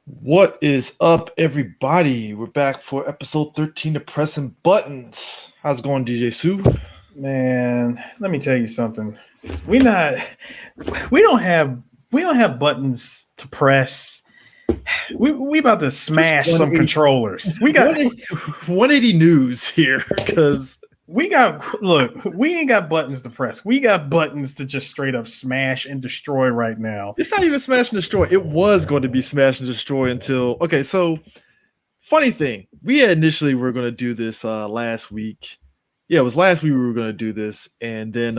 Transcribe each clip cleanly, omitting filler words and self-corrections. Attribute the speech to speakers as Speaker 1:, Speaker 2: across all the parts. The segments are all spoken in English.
Speaker 1: What is up, everybody? We're back for episode 13 of Pressing Buttons. How's it going, DJ Sue?
Speaker 2: Man, let me tell you something. We not we don't have we don't have buttons to press. We about to
Speaker 1: Just
Speaker 2: smash some
Speaker 1: 180,
Speaker 2: controllers.
Speaker 1: 180 news here because
Speaker 2: We got look, we ain't got buttons to press. We got buttons to just straight up smash and destroy right now.
Speaker 1: it's not even Smash and Destroy. It was going to be Smash and Destroy until so funny thing. We had initially were going to do this last week. Yeah, it was last week we were going to do this, and then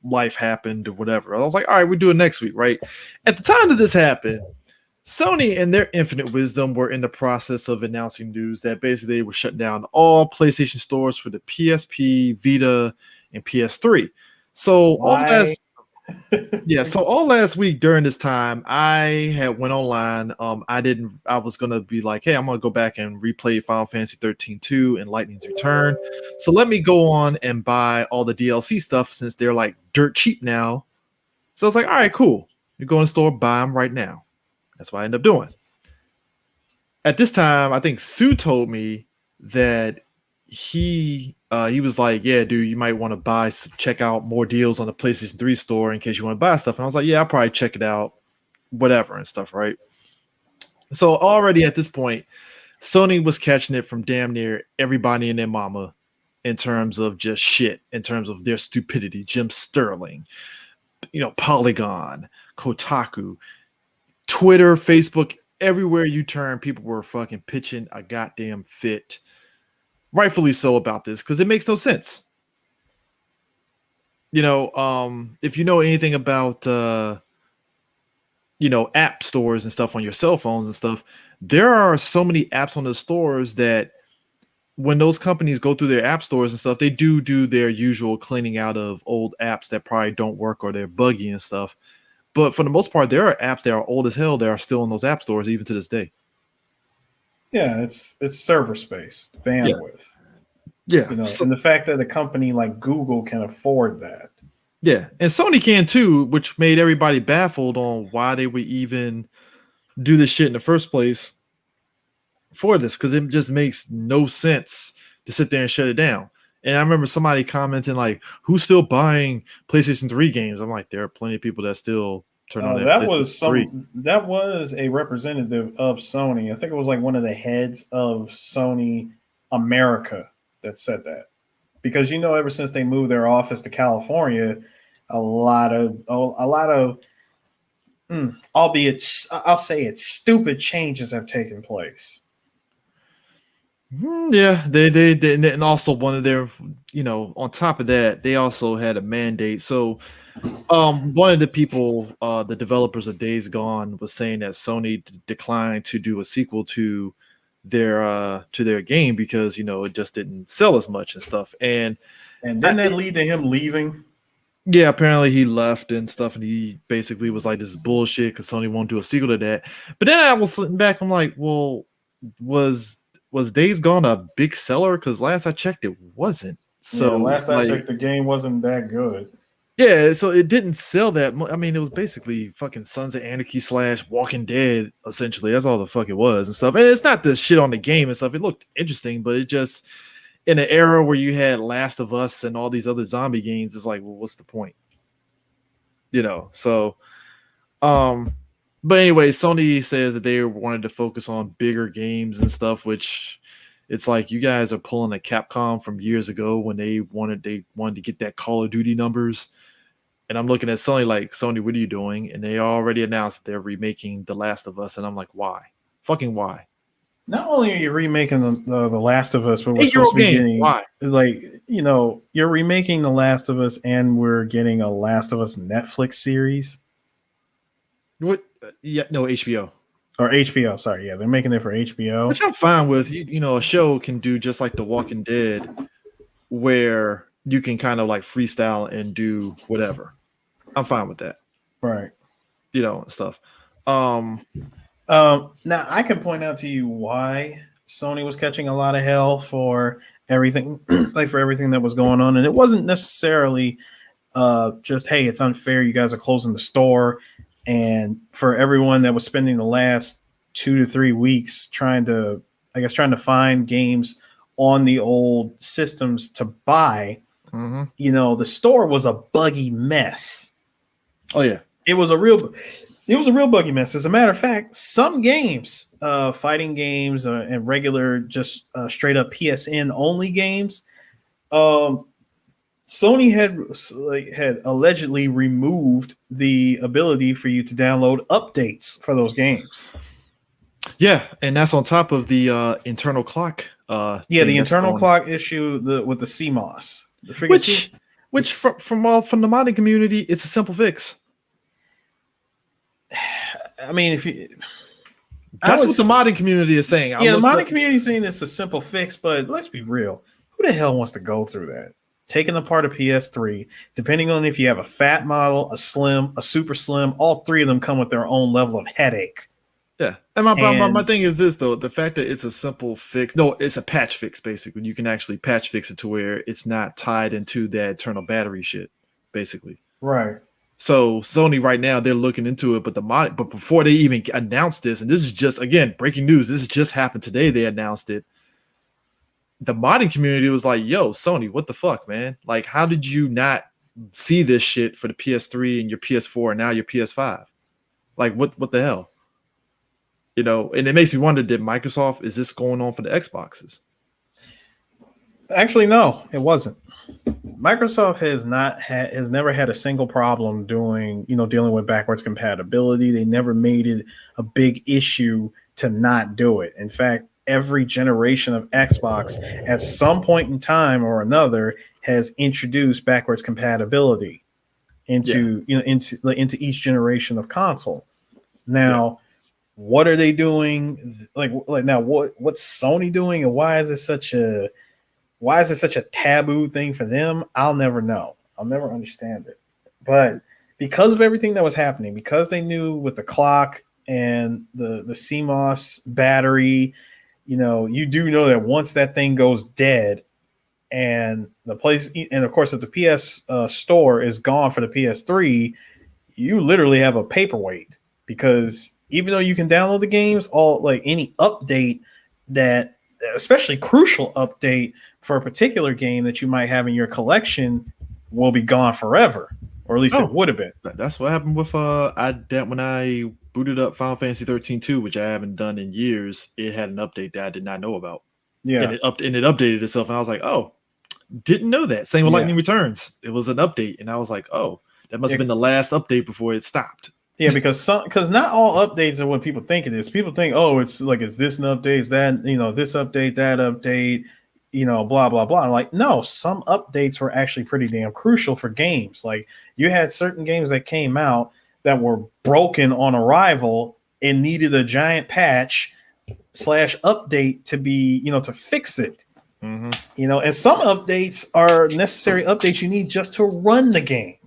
Speaker 1: life happened or whatever. I was like, all right, we'll do it next week, right? At the time that this happened, Sony, in their infinite wisdom, were in the process of announcing news that basically they were shutting down all PlayStation stores for the PSP, Vita, and PS3. So
Speaker 2: Why?
Speaker 1: all last week during this time, I had went online. I was gonna be like, hey, I'm gonna go back and replay Final Fantasy 13 2 and Lightning's Return. So let me go on and buy all the DLC stuff since they're like dirt cheap now. So I was like, all right, cool. You go in the store, buy them right now. That's what I end up doing. At this time, I think Sue told me that he was like, yeah, dude, you might want to check out more deals on the PlayStation 3 store in case you want to buy stuff. And I was like, yeah, I'll probably check it out, whatever and stuff, right? So already at this point, Sony was catching it from damn near everybody and their mama in terms of just shit, in terms of their stupidity. Jim Sterling, Polygon, Kotaku, Twitter, Facebook, everywhere you turn, people were fucking pitching a goddamn fit, rightfully so, about this because it makes no sense. If you know anything about app stores and stuff on your cell phones and stuff, there are so many apps on the stores that when those companies go through their app stores and stuff, they do their usual cleaning out of old apps that probably don't work or they're buggy and stuff. But for the most part, there are apps that are old as hell that are still in those app stores even to this day.
Speaker 2: Yeah, it's server space,
Speaker 1: Yeah.
Speaker 2: bandwidth.
Speaker 1: Yeah.
Speaker 2: And the fact that a company like Google can afford that.
Speaker 1: Yeah. And Sony can too, which made everybody baffled on why they would even do this shit in the first place for this, because it just makes no sense to sit there and shut it down. And I remember somebody commenting like, "Who's still buying PlayStation 3 games?" I'm like, there are plenty of people that still turn on their PlayStation 3.
Speaker 2: That was a representative of Sony. I think it was like one of the heads of Sony America that said that. Because ever since they moved their office to California, a lot of albeit I'll say it, stupid changes have taken place.
Speaker 1: Yeah, they and also one of their, on top of that, they also had a mandate. So one of the people, the developers of Days Gone, was saying that Sony declined to do a sequel to their game because it just didn't sell as much and stuff. And
Speaker 2: didn't that lead to him leaving?
Speaker 1: Yeah, apparently he left and stuff, and he basically was like, "This is bullshit," because Sony won't do a sequel to that. But then I was sitting back, I'm like, well, was Days Gone a big seller? Because last I checked, it wasn't. So
Speaker 2: last I checked, the game wasn't that good.
Speaker 1: Yeah, so it didn't sell that much. I mean, it was basically fucking Sons of Anarchy / Walking Dead, essentially. That's all the fuck it was and stuff. And it's not the shit on the game and stuff. It looked interesting, but it just, in an era where you had Last of Us and all these other zombie games, it's like, well, what's the point? So, but anyway, Sony says that they wanted to focus on bigger games and stuff, which it's like you guys are pulling a Capcom from years ago when they wanted to get that Call of Duty numbers. And I'm looking at Sony like, Sony, what are you doing? And they already announced that they're remaking The Last of Us. And I'm like, why? Fucking why?
Speaker 2: Not only are you remaking the Last of Us, but we're supposed to be getting
Speaker 1: why?
Speaker 2: You're remaking The Last of Us, and we're getting a Last of Us Netflix series.
Speaker 1: What? Yeah, no, HBO.
Speaker 2: Or HBO, sorry. Yeah, they're making it for HBO.
Speaker 1: Which I'm fine with. A show can do just like The Walking Dead, where you can kind of like freestyle and do whatever. I'm fine with that.
Speaker 2: Right.
Speaker 1: Stuff.
Speaker 2: Now I can point out to you why Sony was catching a lot of hell for everything, like for everything that was going on. And it wasn't necessarily just, hey, it's unfair, you guys are closing the store. And for everyone that was spending the last 2 to 3 weeks trying to find games on the old systems to buy. The store was a buggy mess.
Speaker 1: Oh yeah.
Speaker 2: It was a real buggy mess. As a matter of fact, some games, fighting games and regular just straight up PSN only games, Sony had allegedly removed the ability for you to download updates for those games.
Speaker 1: Yeah, and that's on top of the internal clock.
Speaker 2: The internal clock issue with the CMOS.
Speaker 1: Which from the modding community, it's a simple fix.
Speaker 2: I mean,
Speaker 1: that's what the modding community is saying.
Speaker 2: The modding community is saying it's a simple fix, but let's be real. Who the hell wants to go through that? Taking apart a PS3, depending on if you have a fat model, a slim, a super slim, all three of them come with their own level of headache.
Speaker 1: Yeah. And my thing is this, though. The fact that it's a simple fix. No, it's a patch fix, basically. You can actually patch fix it to where it's not tied into that internal battery shit, basically.
Speaker 2: Right.
Speaker 1: So Sony right now, they're looking into it, but before they even announced this, and this is just, again, breaking news. This has just happened today. They announced it. The modding community was like, yo, Sony, what the fuck, man? Like, how did you not see this shit for the PS3 and your PS4 and now your PS5? Like, what the hell? And it makes me wonder, did Microsoft, is this going on for the Xboxes?
Speaker 2: Actually, no, it wasn't. Microsoft has never had a single problem dealing with backwards compatibility. They never made it a big issue to not do it. In fact, every generation of Xbox at some point in time or another has introduced backwards compatibility into each generation of console. Now, what are they doing? Like now, what's Sony doing, and why is it such a taboo thing for them? I'll never know. I'll never understand it. But because of everything that was happening, because they knew with the clock and the CMOS battery, you do know that once that thing goes dead and of course, if the PS store is gone for the PS3, you literally have a paperweight, because even though you can download the games, any update that, especially crucial update for a particular game that you might have in your collection, will be gone forever, or at least it would have been.
Speaker 1: That's what happened with when I booted up Final Fantasy 13-2, which I haven't done in years. It had an update that I did not know about. Yeah, and it updated itself, and I was like, oh, didn't know that. Same with Lightning Returns. It was an update, and I was like, oh, that must have been the last update before it stopped.
Speaker 2: Yeah, because not all updates are what people think it is. People think, oh, it's like, is this an update? Is that, this update, that update, blah, blah, blah. Like, no, some updates were actually pretty damn crucial for games. Like, you had certain games that came out that were broken on arrival and needed a giant patch / update to be, to fix it. And some updates are necessary updates you need just to run the game.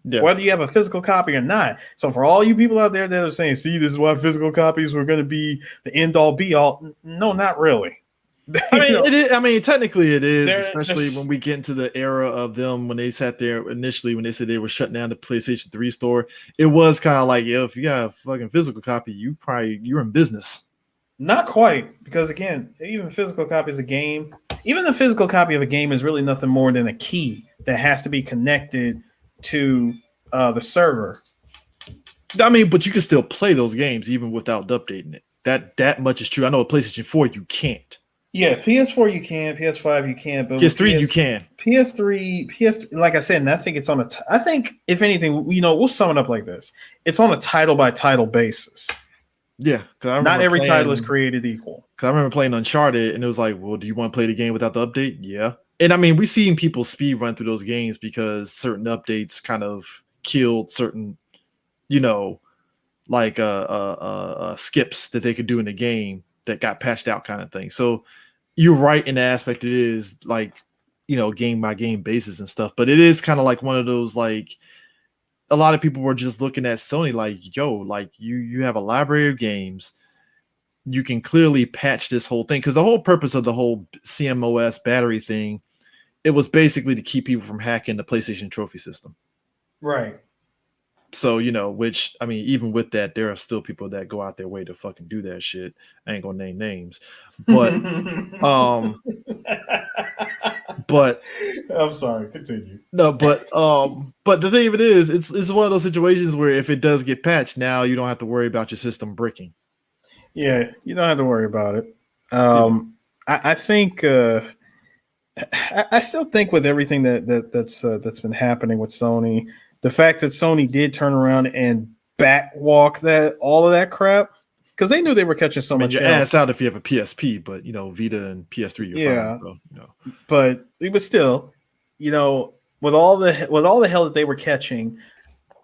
Speaker 2: Yeah. Whether you have a physical copy or not. So for all you people out there that are saying, see, this is why physical copies were going to be the end all be all. No, not really.
Speaker 1: It is. I mean, technically it is, especially when we get into the era of them, when they sat there initially, when they said they were shutting down the PlayStation 3 store. It was kind of like, yo, if you got a fucking physical copy, you're in business.
Speaker 2: Not quite, because again, even physical copies of a game, even the physical copy of a game is really nothing more than a key that has to be connected to the server.
Speaker 1: I mean, but you can still play those games even without updating it. That much is true. I know with PlayStation 4 you can't.
Speaker 2: Yeah, PS4 you can, PS5 you can't, but
Speaker 1: PS3 you can.
Speaker 2: PS3, like I said, and I think it's on I think if anything, we'll sum it up like this: it's on a title by title basis.
Speaker 1: Yeah, because
Speaker 2: not every title is created equal.
Speaker 1: Because I remember playing Uncharted, and it was like, well, do you want to play the game without the update? Yeah. And I mean, we've seen people speed run through those games because certain updates kind of killed certain, skips that they could do in the game that got patched out, kind of thing. So you're right in the aspect it is like, game by game basis and stuff. But it is kind of like one of those, like, a lot of people were just looking at Sony like, yo, like you have a library of games. You can clearly patch this whole thing, because the whole purpose of the whole CMOS battery thing, it was basically to keep people from hacking the PlayStation trophy system.
Speaker 2: Right.
Speaker 1: So, which I mean, even with that, there are still people that go out their way to fucking do that shit. I ain't gonna name names, but um, but
Speaker 2: I'm sorry. Continue.
Speaker 1: no, but the thing of it is, it's one of those situations where if it does get patched, now you don't have to worry about your system bricking.
Speaker 2: Yeah, you don't have to worry about it.
Speaker 1: Yeah,
Speaker 2: I think I still think with everything that's been happening with Sony, the fact that Sony did turn around and backwalk that all of that crap because they knew they were catching
Speaker 1: I
Speaker 2: so
Speaker 1: mean,
Speaker 2: much
Speaker 1: your
Speaker 2: hell.
Speaker 1: ass out if you have a PSP, but Vita and PS3, you're fine.
Speaker 2: Yeah,
Speaker 1: So.
Speaker 2: but still, with all the hell that they were catching,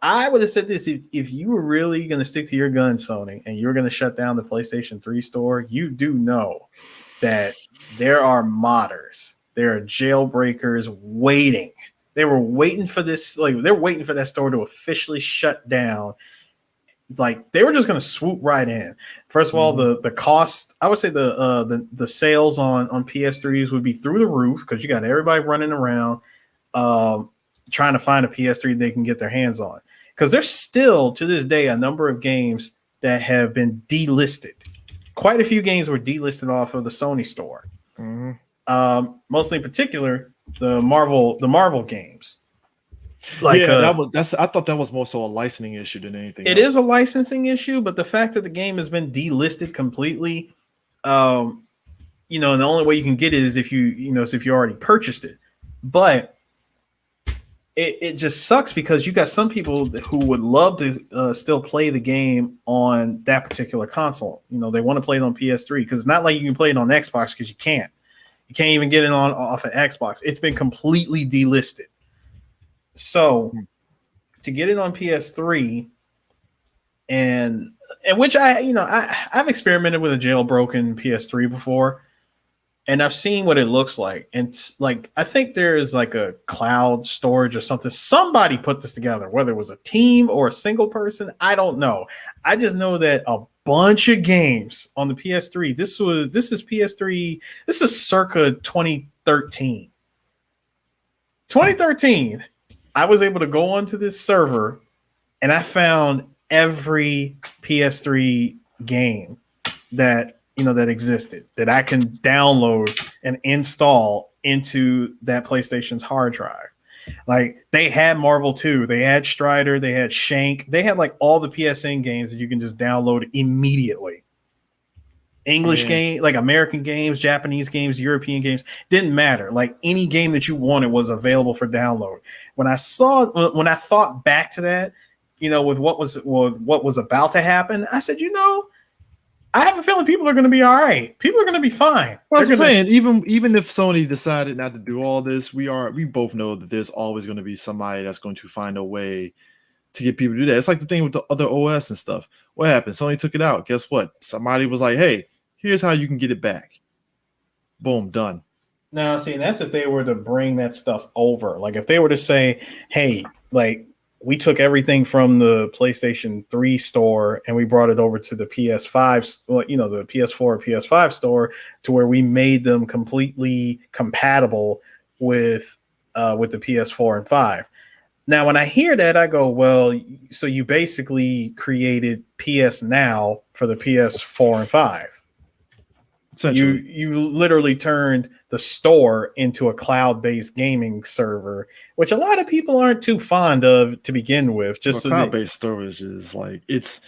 Speaker 2: I would have said this: if you were really going to stick to your guns, Sony, and you were going to shut down the PlayStation 3 store, you do know that there are modders, there are jailbreakers waiting. They were waiting for this, like they're waiting for that store to officially shut down. Like they were just going to swoop right in. First of all, the cost, I would say the sales on PS3s would be through the roof because you got everybody running around trying to find a PS3 they can get their hands on. Because there's still to this day a number of games that have been delisted. Quite a few games were delisted off of the Sony store. Mostly in particular the Marvel games. Like
Speaker 1: Yeah, I thought that was more so a licensing issue than anything
Speaker 2: it
Speaker 1: else.
Speaker 2: is a licensing issue, but the fact that the game has been delisted completely, and the only way you can get it is if you already purchased it. But it just sucks because you got some people who would love to still play the game on that particular console. They want to play it on PS3 because it's not like you can play it on Xbox because you can't. You can't even get it off an Xbox. It's been completely delisted. So to get it on PS3 and which I've experimented with a jailbroken PS3 before, and I've seen what it looks like. And it's like I think there is like a cloud storage or something. Somebody put this together, whether it was a team or a single person, I don't know. I just know that a bunch of games on the PS3. This is PS3. This is circa 2013. 2013. I was able to go onto this server and I found every PS3 game that that existed that I can download and install into that PlayStation's hard drive. Like they had Marvel 2, they had Strider, they had Shank, they had like all the PSN games that you can just download immediately. English game, like American games, Japanese games, European games, didn't matter. Like any game that you wanted was available for download. When I thought back to that, with what was about to happen, I said, I have a feeling people are going to be all right. People are going to be fine.
Speaker 1: Well, I'm saying, even if Sony decided not to do all this, we both know that there's always going to be somebody that's going to find a way to get people to do that. It's like the thing with the other OS and stuff. What happened? Sony took it out. Guess what? Somebody was like, hey, here's how you can get it back. Boom, done.
Speaker 2: Now, see, that's if they were to bring that stuff over. Like if they were to say, hey, like we took everything from the PlayStation 3 store and we brought it over to the PS5, the PS4 or PS5 store to where we made them completely compatible with the PS4 and 5. Now, when I hear that, I go, well, so you basically created PS Now for the PS4 and 5. You literally turned the store into a cloud-based gaming server, which a lot of people aren't too fond of to begin with. Just
Speaker 1: cloud-based storage is like it's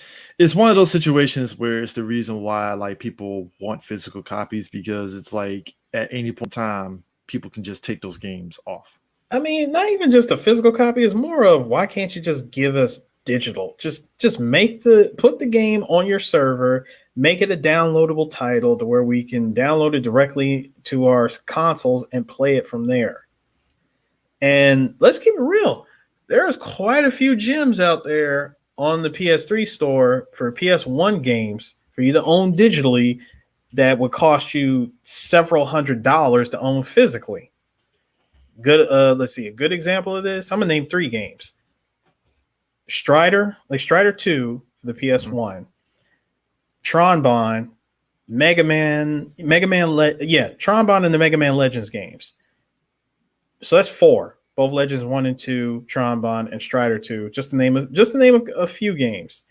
Speaker 1: one of those situations where it's the reason why like people want physical copies because it's like at any point in time people can just take those games off.
Speaker 2: I mean, not even just a physical copy. It's more of why can't you just give us digital? Just put the game on your server. Make it a downloadable title to where we can download it directly to our consoles and play it from there. And let's keep it real. There's quite a few gems out there on the PS3 store for PS1 games for you to own digitally that would cost you several $100s to own physically. Good. Let's see. A good example of this. I'm gonna name 3 games. Strider 2 for the PS1. Tron Bond, Tron Bond and the Mega Man Legends games. So that's 4. both Legends 1 and 2, Tron Bond, and Strider 2. Just to name a few games.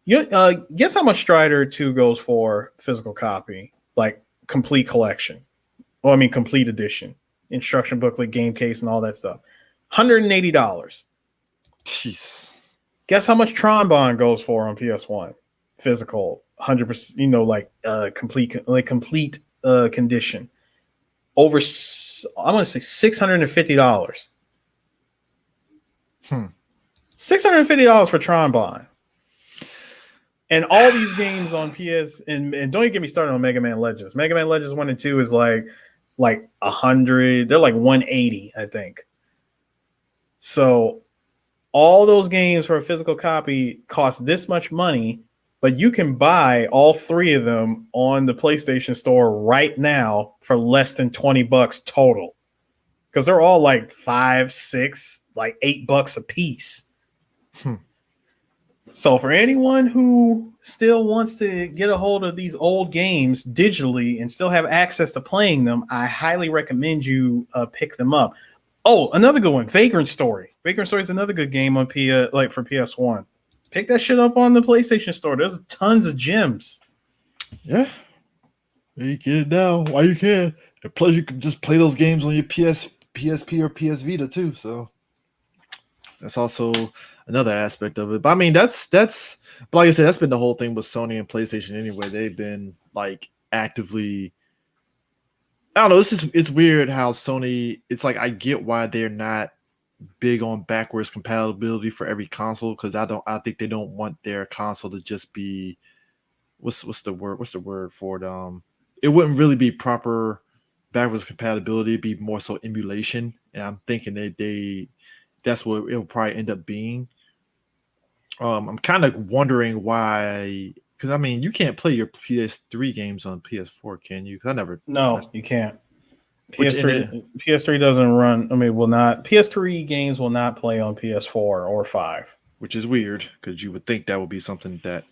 Speaker 2: You guess how much Strider 2 goes for physical copy, like complete collection. Well, I mean complete edition, instruction booklet, game case, and all that stuff. $180.
Speaker 1: Jeez.
Speaker 2: Guess how much Tron Bond goes for on PS1? Physical, 100%. Complete condition. I'm gonna say $650. $650 for Tron Bond. And all these games on PS, and don't even get me started on Mega Man Legends. Mega Man Legends 1 and 2 is like 100. They're like 180, I think. So all those games for a physical copy cost this much money, but you can buy all three of them on the PlayStation Store right now for less than $20 total. Because they're all like $5, $6, like $8 a piece. So for anyone who still wants to get a hold of these old games digitally and still have access to playing them, I highly recommend you pick them up. Oh, another good one, Vagrant Story. Vagrant Story is another good game on for PS1. Pick that shit up on the PlayStation Store. There's tons of gems.
Speaker 1: Yeah. You get it now while you can. And plus, you can just play those games on your PSP or PS Vita too. So that's also another aspect of it. But I mean, that's but like I said, that's been the whole thing with Sony and PlayStation anyway. They've been like actively. I don't know. It's weird how Sony. It's like I get why they're not big on backwards compatibility for every console, because I think they don't want their console to just be what's the word for it? It wouldn't really be proper backwards compatibility. It'd be more so emulation, and I'm thinking that's what it'll probably end up being. I'm kind of wondering why, because I mean, you can't play your PS3 games on PS4, can you? Because
Speaker 2: you can't. PS3 doesn't run. I mean, will not. PS3 games will not play on PS4 or 5,
Speaker 1: which is weird because you would think that would be something that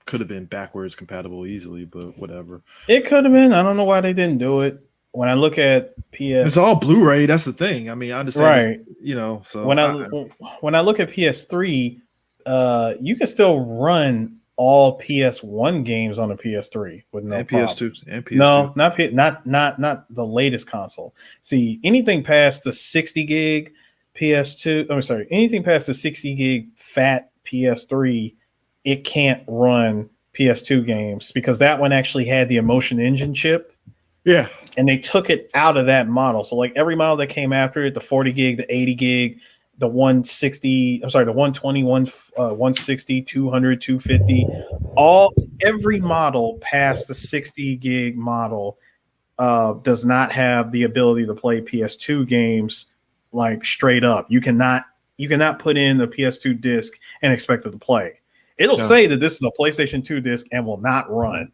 Speaker 1: could have been backwards compatible easily, but whatever.
Speaker 2: It could have been. I don't know why they didn't do it. When I look at
Speaker 1: it's all Blu-ray. That's the thing. I mean, I understand, right? So
Speaker 2: when I look at PS3, you can still run all PS1 games on a PS3 with no
Speaker 1: PS2 and PS2.
Speaker 2: No, not the latest console. See, anything past the 60 gig PS2, I'm sorry, anything past the 60 gig fat PS3, it can't run PS2 games because that one actually had the Emotion Engine chip.
Speaker 1: Yeah.
Speaker 2: And they took it out of that model. So like every model that came after it, the 40 gig, the 80 gig, the 160, I'm sorry, the 120, 160, 200, 250, every model past the 60 gig model does not have the ability to play PS2 games like straight up. You cannot put in a PS2 disc and expect it to play. It'll say that this is a PlayStation 2 disc and will not run.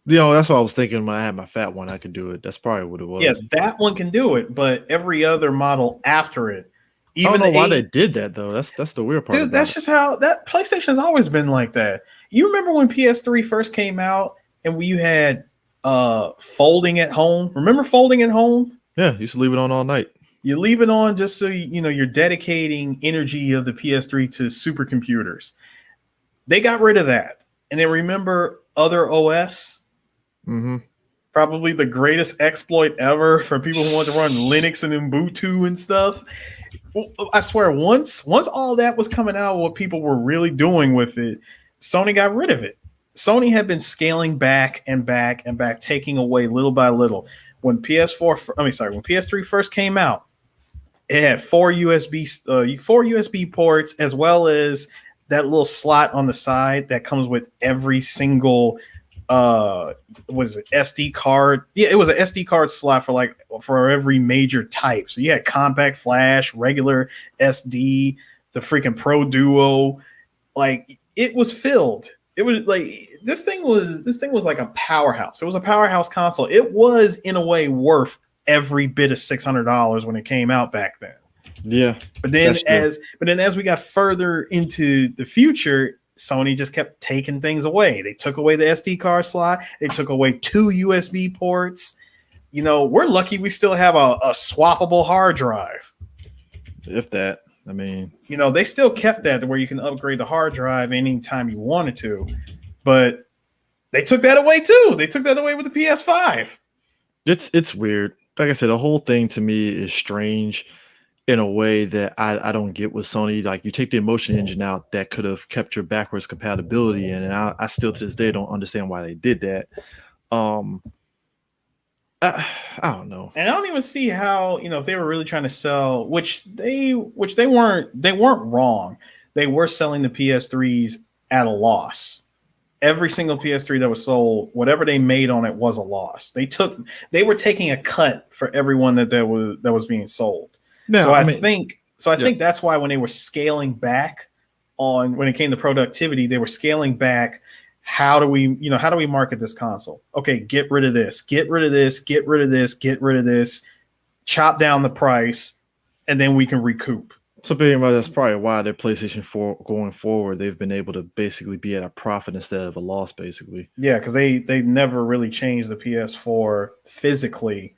Speaker 1: That's what I was thinking when I had my fat one. I could do it. That's probably what it was.
Speaker 2: Yeah, that one can do it, but every other model after it,
Speaker 1: even I don't know why they did that though. That's the weird part.
Speaker 2: Dude, that's just how that PlayStation has always been like that. You remember when PS3 first came out and you had folding at home? Remember folding at home?
Speaker 1: Yeah, you used to leave it on all night.
Speaker 2: You leave it on just so you're dedicating energy of the PS3 to supercomputers. They got rid of that. And then remember Other OS?
Speaker 1: Mm-hmm.
Speaker 2: Probably the greatest exploit ever for people who want to run Linux and Ubuntu and stuff. I swear, once all that was coming out, what people were really doing with it, Sony got rid of it. Sony had been scaling back and back and back, taking away little by little. When PS3 first came out, it had four USB ports, as well as that little slot on the side that comes with every single SD card. Yeah, it was an SD card slot for every major type. So you had compact flash, regular SD, the freaking Pro Duo. Like it was filled. It was like this thing was like a powerhouse. It was a powerhouse console. It was in a way worth every bit of $600 when it came out back then.
Speaker 1: Yeah.
Speaker 2: But then as we got further into the future, Sony just kept taking things away. They took away the SD card slot. They took away 2 USB ports. We're lucky we still have a swappable hard drive.
Speaker 1: If that, I mean,
Speaker 2: They still kept that to where you can upgrade the hard drive anytime you wanted to, but they took that away too. They took that away with the PS5.
Speaker 1: it's weird. Like I said, the whole thing to me is strange in a way that I don't get with Sony. Like you take the emotion engine out that could have kept your backwards compatibility in, and I still to this day don't understand why they did that. Um, I don't know.
Speaker 2: And I don't even see how, if they were really trying to sell, which they weren't wrong. They were selling the PS3s at a loss. Every single PS3 that was sold, whatever they made on it was a loss. They were taking a cut for everyone that was being sold.
Speaker 1: Now,
Speaker 2: So
Speaker 1: I
Speaker 2: I
Speaker 1: mean,
Speaker 2: think that's why when they were scaling back when it came to productivity, they were scaling back. How do we market this console? Okay, get rid of this, get rid of this, get rid of this, get rid of this, chop down the price, and then we can recoup.
Speaker 1: so pretty much that's probably why their PlayStation 4 going forward, they've been able to basically be at a profit instead of a loss, basically.
Speaker 2: Yeah, because they never really changed the PS4 physically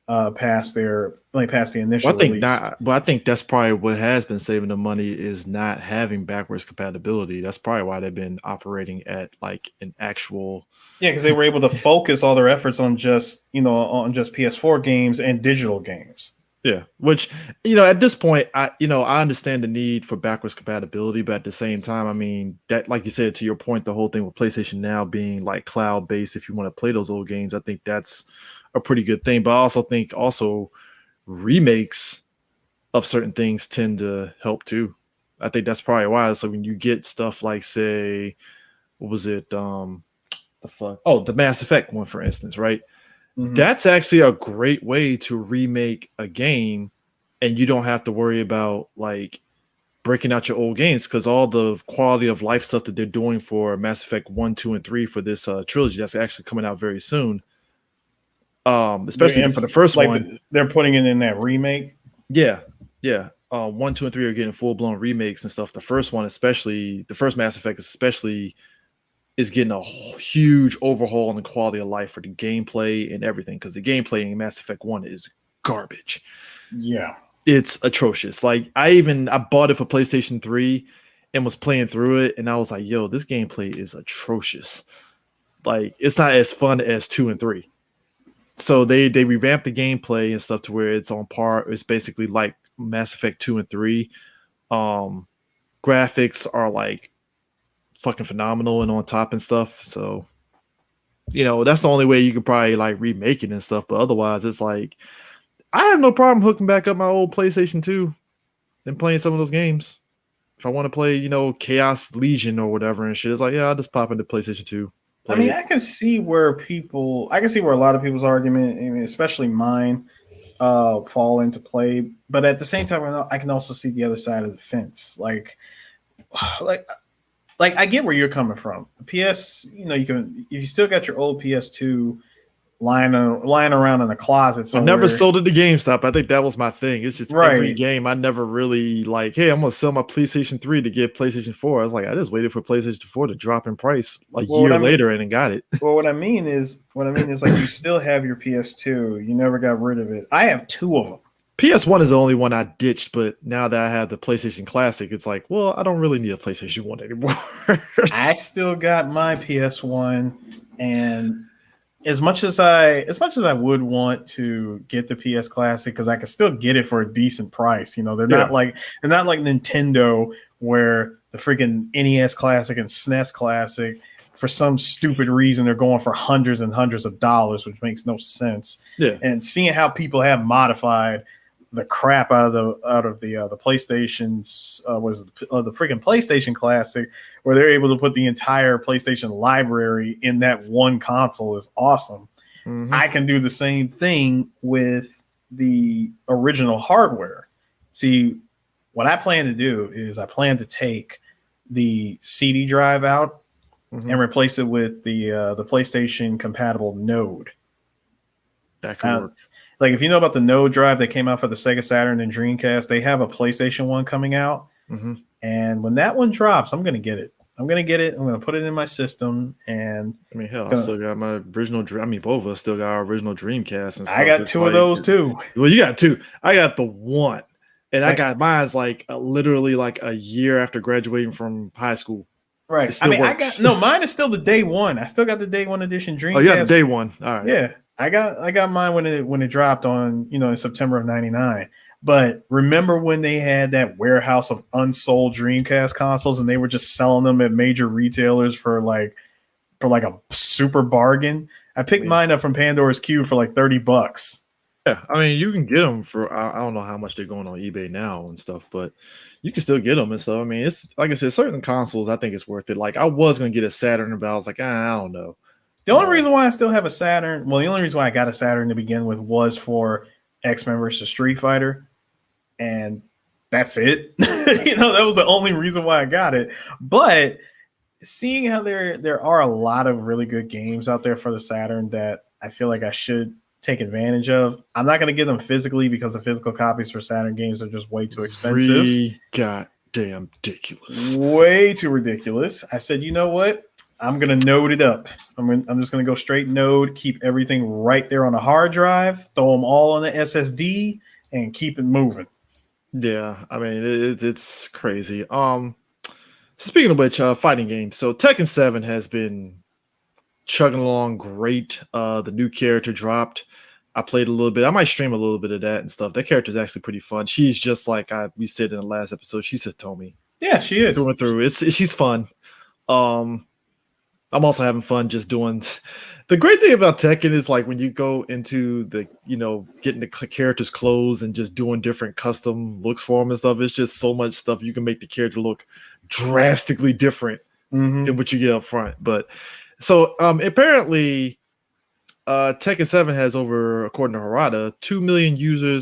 Speaker 2: past the
Speaker 1: Well,
Speaker 2: initial
Speaker 1: I think
Speaker 2: release.
Speaker 1: not, but I think that's probably what has been saving the money is not having backwards compatibility. That's probably why they've been operating at like an actual.
Speaker 2: Yeah, because they were able to focus all their efforts on just PS4 games and digital games.
Speaker 1: Yeah, which at this point, I understand the need for backwards compatibility, but at the same time, I mean that, like you said, to your point, the whole thing with PlayStation Now being like cloud based, if you want to play those old games, I think that's a pretty good thing. But I also think remakes of certain things tend to help too. I think that's probably why. So when you get stuff like, say, what was it? The fuck? Oh, the Mass Effect one, for instance, right?
Speaker 2: Mm-hmm.
Speaker 1: That's actually a great way to remake a game, and you don't have to worry about like breaking out your old games because all the quality of life stuff that they're doing for Mass Effect 1, 2, and 3 for this trilogy that's actually coming out very soon. Especially for the first one.
Speaker 2: They're putting it in that remake.
Speaker 1: Yeah. 1, 2, and 3 are getting full blown remakes and stuff. The first one, especially the first Mass Effect, especially is getting a huge overhaul on the quality of life for the gameplay and everything. Because the gameplay in Mass Effect 1 is garbage.
Speaker 2: Yeah.
Speaker 1: It's atrocious. Like I bought it for PlayStation 3 and was playing through it, and I was like, yo, this gameplay is atrocious. Like it's not as fun as 2 and 3. So they revamped the gameplay and stuff to where it's on par. It's basically like Mass Effect 2 and 3. Graphics are like fucking phenomenal and on top and stuff. So, that's the only way you could probably like remake it and stuff. But otherwise, it's like I have no problem hooking back up my old PlayStation 2 and playing some of those games. If I want to play, Chaos Legion or whatever and shit, it's like, yeah, I'll just pop into PlayStation 2.
Speaker 2: I mean, I can see where a lot of people's argument, especially mine, fall into play. But at the same time, I can also see the other side of the fence. Like I get where you're coming from. PS, if you still got your old PS2 lying around in the closet somewhere.
Speaker 1: I never sold it to GameStop. I think that was my thing. It's just every game I never really like, hey, I'm going to sell my PlayStation 3 to get PlayStation 4. I was like, I just waited for PlayStation 4 to drop in price a year later and then got it.
Speaker 2: Well, what I mean is like you still have your PS2. You never got rid of it. I have 2 of them.
Speaker 1: PS1 is the only one I ditched, but now that I have the PlayStation Classic, it's like, well, I don't really need a PlayStation 1 anymore.
Speaker 2: I still got my PS1, and as much as I would want to get the PS Classic because I can still get it for a decent price. They're not like Nintendo where the freaking NES Classic and SNES Classic for some stupid reason they're going for hundreds and hundreds of dollars, which makes no sense.
Speaker 1: Yeah.
Speaker 2: And seeing how people have modified the crap out of the PlayStation's the freaking PlayStation Classic, where they're able to put the entire PlayStation library in that one console is awesome. Mm-hmm. I can do the same thing with the original hardware. See, what I plan to do is I plan to take the CD drive out and replace it with the PlayStation compatible Node.
Speaker 1: That could work.
Speaker 2: Like if you know about the Node drive that came out for the Sega Saturn and Dreamcast, they have a PlayStation one coming out.
Speaker 1: Mm-hmm.
Speaker 2: And when that one drops, I'm going to get it. I'm going to put it in my system. And
Speaker 1: I mean, hell, I still got my original. I mean, both of us still got our original Dreamcast. And stuff.
Speaker 2: I got 2 of those too.
Speaker 1: Well, you got 2. I got the 1. And I got mine's like literally like a year after graduating from high school. It
Speaker 2: Right. I
Speaker 1: still
Speaker 2: mean, I got
Speaker 1: works.
Speaker 2: no. Mine is still the day one. I still got the day one edition
Speaker 1: Oh, you got the
Speaker 2: Dreamcast.
Speaker 1: day one. All right.
Speaker 2: Yeah, I got mine when it dropped on in September of '99. But remember when they had that warehouse of unsold Dreamcast consoles and they were just selling them at major retailers for like a super bargain? I picked mine up from Pandora's Cube for like $30.
Speaker 1: Yeah, I mean, you can get them for I don't know how much they're going on eBay now and stuff, but you can still get them and stuff. I mean, it's like I said, certain consoles I think it's worth it. Like I was gonna get a Saturn, but I was like, I don't know.
Speaker 2: The only reason why I still have a Saturn, well, the only reason why I got a Saturn to begin with was for X-Men versus Street Fighter, and that's it. That was the only reason why I got it. But seeing how there are a lot of really good games out there for the Saturn that I feel like I should take advantage of. I'm not going to get them physically because the physical copies for Saturn games are just way too expensive.
Speaker 1: Goddamn ridiculous.
Speaker 2: Way too ridiculous. I said, you know what? I'm going to node it up. I'm just going to go straight node, keep everything right there on a hard drive, throw them all on the SSD, and keep it moving.
Speaker 1: Yeah, I mean, it's crazy. Speaking of which, fighting games. So Tekken 7 has been chugging along great. The new character dropped. I played a little bit. I might stream a little bit of that and stuff. That character is actually pretty fun. She's just like we said in the last episode. She's Hitomi.
Speaker 2: Yeah, she is.
Speaker 1: Through and through. She's fun. I'm also having fun just doing. The great thing about Tekken is like when you go into the, getting the character's clothes and just doing different custom looks for them and stuff. It's just so much stuff you can make the character look drastically different than what you get up front. But so apparently Tekken 7 has over, according to Harada, 2 million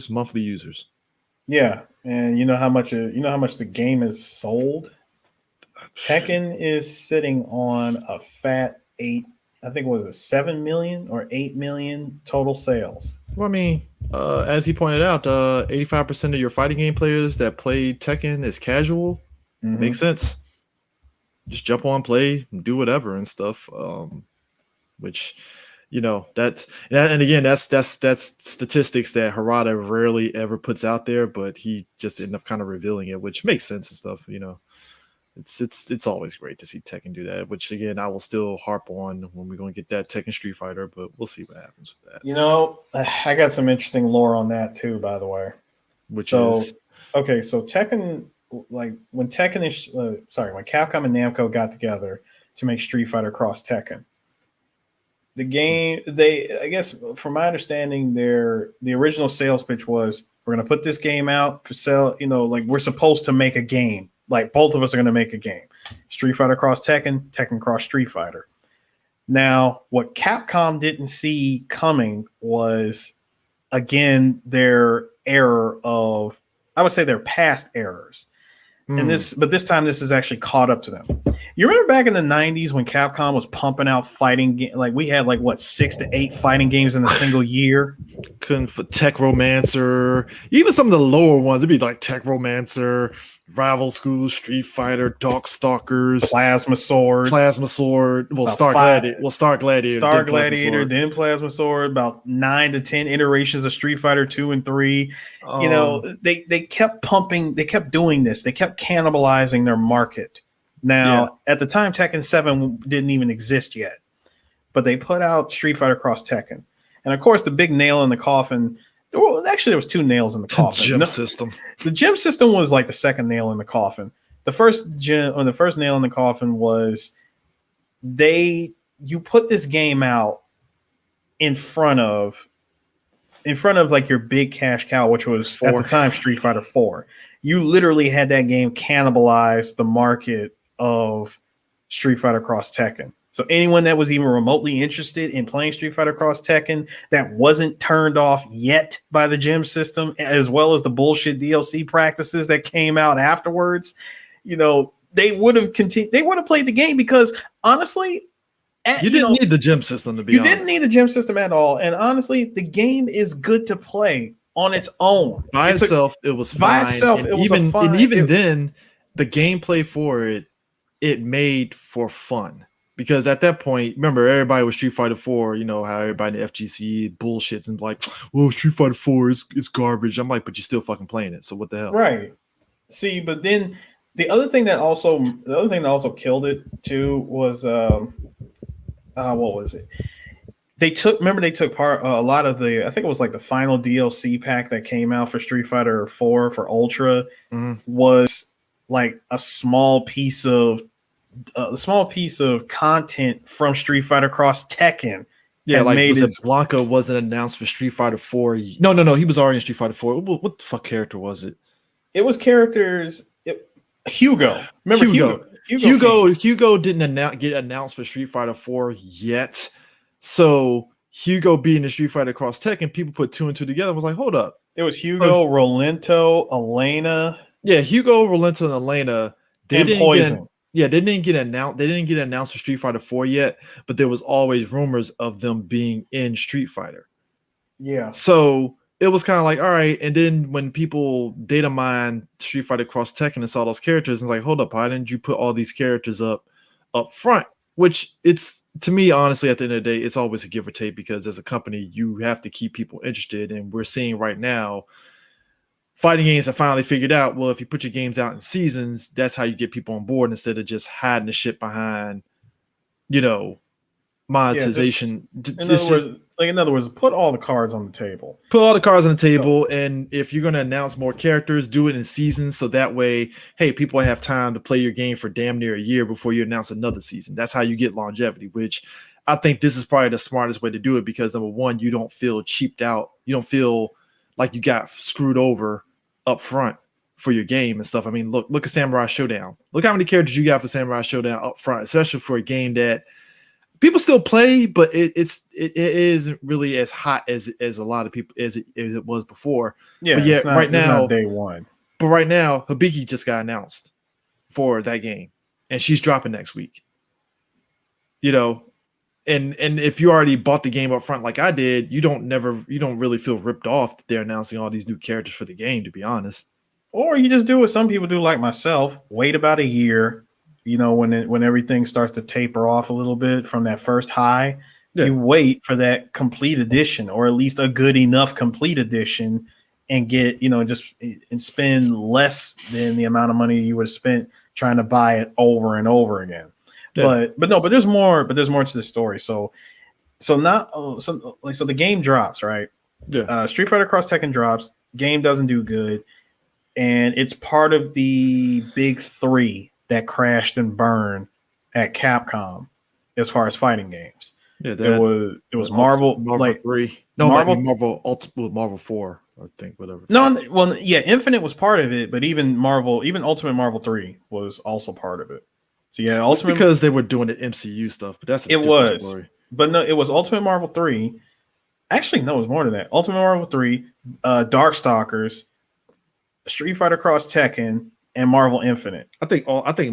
Speaker 1: monthly users.
Speaker 2: Yeah, and you know how much the game is sold? Tekken is sitting on a fat 8, I think it was a 7 million or 8 million total sales.
Speaker 1: Well, I mean, as he pointed out, 85% of your fighting game players that play Tekken is casual. Makes sense. Just jump on, play, do whatever and stuff. Which, that's and again, that's statistics that Harada rarely ever puts out there, but he just ended up kind of revealing it, which makes sense and stuff. It's always great to see Tekken do that, which again I will still harp on when we're going to get that Tekken Street Fighter, but we'll see what happens with that.
Speaker 2: I got some interesting lore on that too, by the way. So Tekken, like when Tekken is when Capcom and Namco got together to make Street Fighter Cross Tekken, the game, I guess from my understanding, the original sales pitch was, we're going to put this game out for sale, like we're supposed to make a game. Like both of us are going to make a game. Street Fighter Cross Tekken, Tekken Cross Street Fighter. Now, what Capcom didn't see coming was, again, their past errors. And this time this is actually caught up to them. You remember back in the 90s when Capcom was pumping out fighting like we had 6 to 8 fighting games in a single year?
Speaker 1: Couldn't for Tech Romancer, even some of the lower ones, it'd be like Tech Romancer, Rival School, Street Fighter, Darkstalkers,
Speaker 2: Plasma Sword.
Speaker 1: Well, Star Gladiator,
Speaker 2: then Plasma Sword. About 9 to 10 iterations of Street Fighter 2 and 3. They kept pumping. They kept doing this. They kept cannibalizing their market. Now, at the time, Tekken 7 didn't even exist yet, but they put out Street Fighter Cross Tekken, and of course, the big nail in the coffin. Well, actually, there was 2 nails in the coffin. The gym system was like the second nail in the coffin. The first nail in the coffin was you put this game out in front of like your big cash cow, which was at the time Street Fighter 4. You literally had that game cannibalize the market of Street Fighter Cross Tekken. So anyone that was even remotely interested in playing Street Fighter Cross Tekken that wasn't turned off yet by the gym system, as well as the bullshit DLC practices that came out afterwards, they would have continued. They would have played the game because honestly,
Speaker 1: you didn't need the gym system to be honest.
Speaker 2: You didn't need the gym system at all. And honestly, the game is good to play on its own.
Speaker 1: By itself, it was fine. Then the gameplay for it made for fun. Because at that point, remember, everybody was Street Fighter 4, you know, how everybody in the FGC bullshits and like, well, Street Fighter 4 is garbage. I'm like, but you're still fucking playing it. So what the hell?
Speaker 2: Right. See, but then the other thing that also killed it too was what was it? They took part a lot of the, I think it was like the final DLC pack that came out for Street Fighter 4 for Ultra
Speaker 1: Mhm.
Speaker 2: was like a small piece of content from Street Fighter Cross Tekken
Speaker 1: Yeah,
Speaker 2: had
Speaker 1: like
Speaker 2: made
Speaker 1: was it
Speaker 2: its.
Speaker 1: Blanca wasn't announced for Street Fighter 4? No. He was already in Street Fighter 4. What the fuck character was it?
Speaker 2: It was characters. Hugo, remember
Speaker 1: Hugo.
Speaker 2: Hugo? Hugo came.
Speaker 1: Hugo didn't get announced for Street Fighter 4 yet. So Hugo being the Street Fighter Cross Tekken, people put two and two together and was like, hold up.
Speaker 2: It was
Speaker 1: So,
Speaker 2: Hugo, Rolento, Elena,
Speaker 1: yeah, Hugo, Rolento, and Elena, they
Speaker 2: and
Speaker 1: didn't get
Speaker 2: Poison.
Speaker 1: yeah, they didn't get announced. They didn't get announced for Street Fighter 4 yet, but there was always rumors of them being in Street Fighter.
Speaker 2: Yeah,
Speaker 1: So it was kind of like, all right. And then when people data mine Street Fighter Cross Tekken and saw those characters, and like, hold up, why didn't you put all these characters up front? Which it's, to me, honestly, at the end of the day, it's always a give or take, because as a company, you have to keep people interested. And we're seeing right now, fighting games have finally figured out, well, if you put your games out in seasons, that's how you get people on board instead of just hiding the shit behind, you know,
Speaker 2: yeah. Just
Speaker 1: monetization. It's just
Speaker 2: in other words, put all the cards on the table.
Speaker 1: put all the cards on the
Speaker 2: So
Speaker 1: table, and if you're going to announce more characters, do it in seasons, so that way, hey, people have time to play your game for damn near a year before you announce another season. That's how you get longevity, which I think this is probably the smartest way to do it, because number one, you don't feel cheaped out. You don't feel like you got screwed over up front for your game and stuff. I mean, look at Samurai Showdown. Look how many characters you got for Samurai Showdown up front, especially for a game that people still play, but it isn't really as hot as a lot of people as it was before.
Speaker 2: yeah,
Speaker 1: But yet right
Speaker 2: it's not
Speaker 1: now,
Speaker 2: day one.
Speaker 1: Hibiki just got announced for that game, and she's dropping next week. You know, and if you already bought the game up front like I did, you don't really feel ripped off that they're announcing all these new characters for the game, to be honest.
Speaker 2: Or you just do what some people do, like myself. Wait about a year. You know, when everything starts to taper off a little bit from that first high,
Speaker 1: Yeah.
Speaker 2: you wait for that complete edition, or at least a good enough complete edition, and get, just and spend less than the amount of money you would have spent trying to buy it over and over again.
Speaker 1: Yeah.
Speaker 2: But there's more to the story. So the game drops, right?
Speaker 1: Yeah.
Speaker 2: Street Fighter Cross Tekken drops. Game doesn't do good, and it's part of the big three that crashed and burned at Capcom as far as fighting games.
Speaker 1: Yeah,
Speaker 2: It was Marvel,
Speaker 1: Marvel 3. No, Marvel 4, I think, whatever.
Speaker 2: No, well, yeah, Infinite was part of it, but even Ultimate Marvel 3 was also part of it. So yeah, Ultimate,
Speaker 1: because they were doing the MCU stuff, but that's a different story.
Speaker 2: But no, it was Ultimate Marvel 3. Actually, no, it was more than that. Ultimate Marvel 3, Darkstalkers, Street Fighter Cross Tekken, and Marvel Infinite.
Speaker 1: I think Ultimate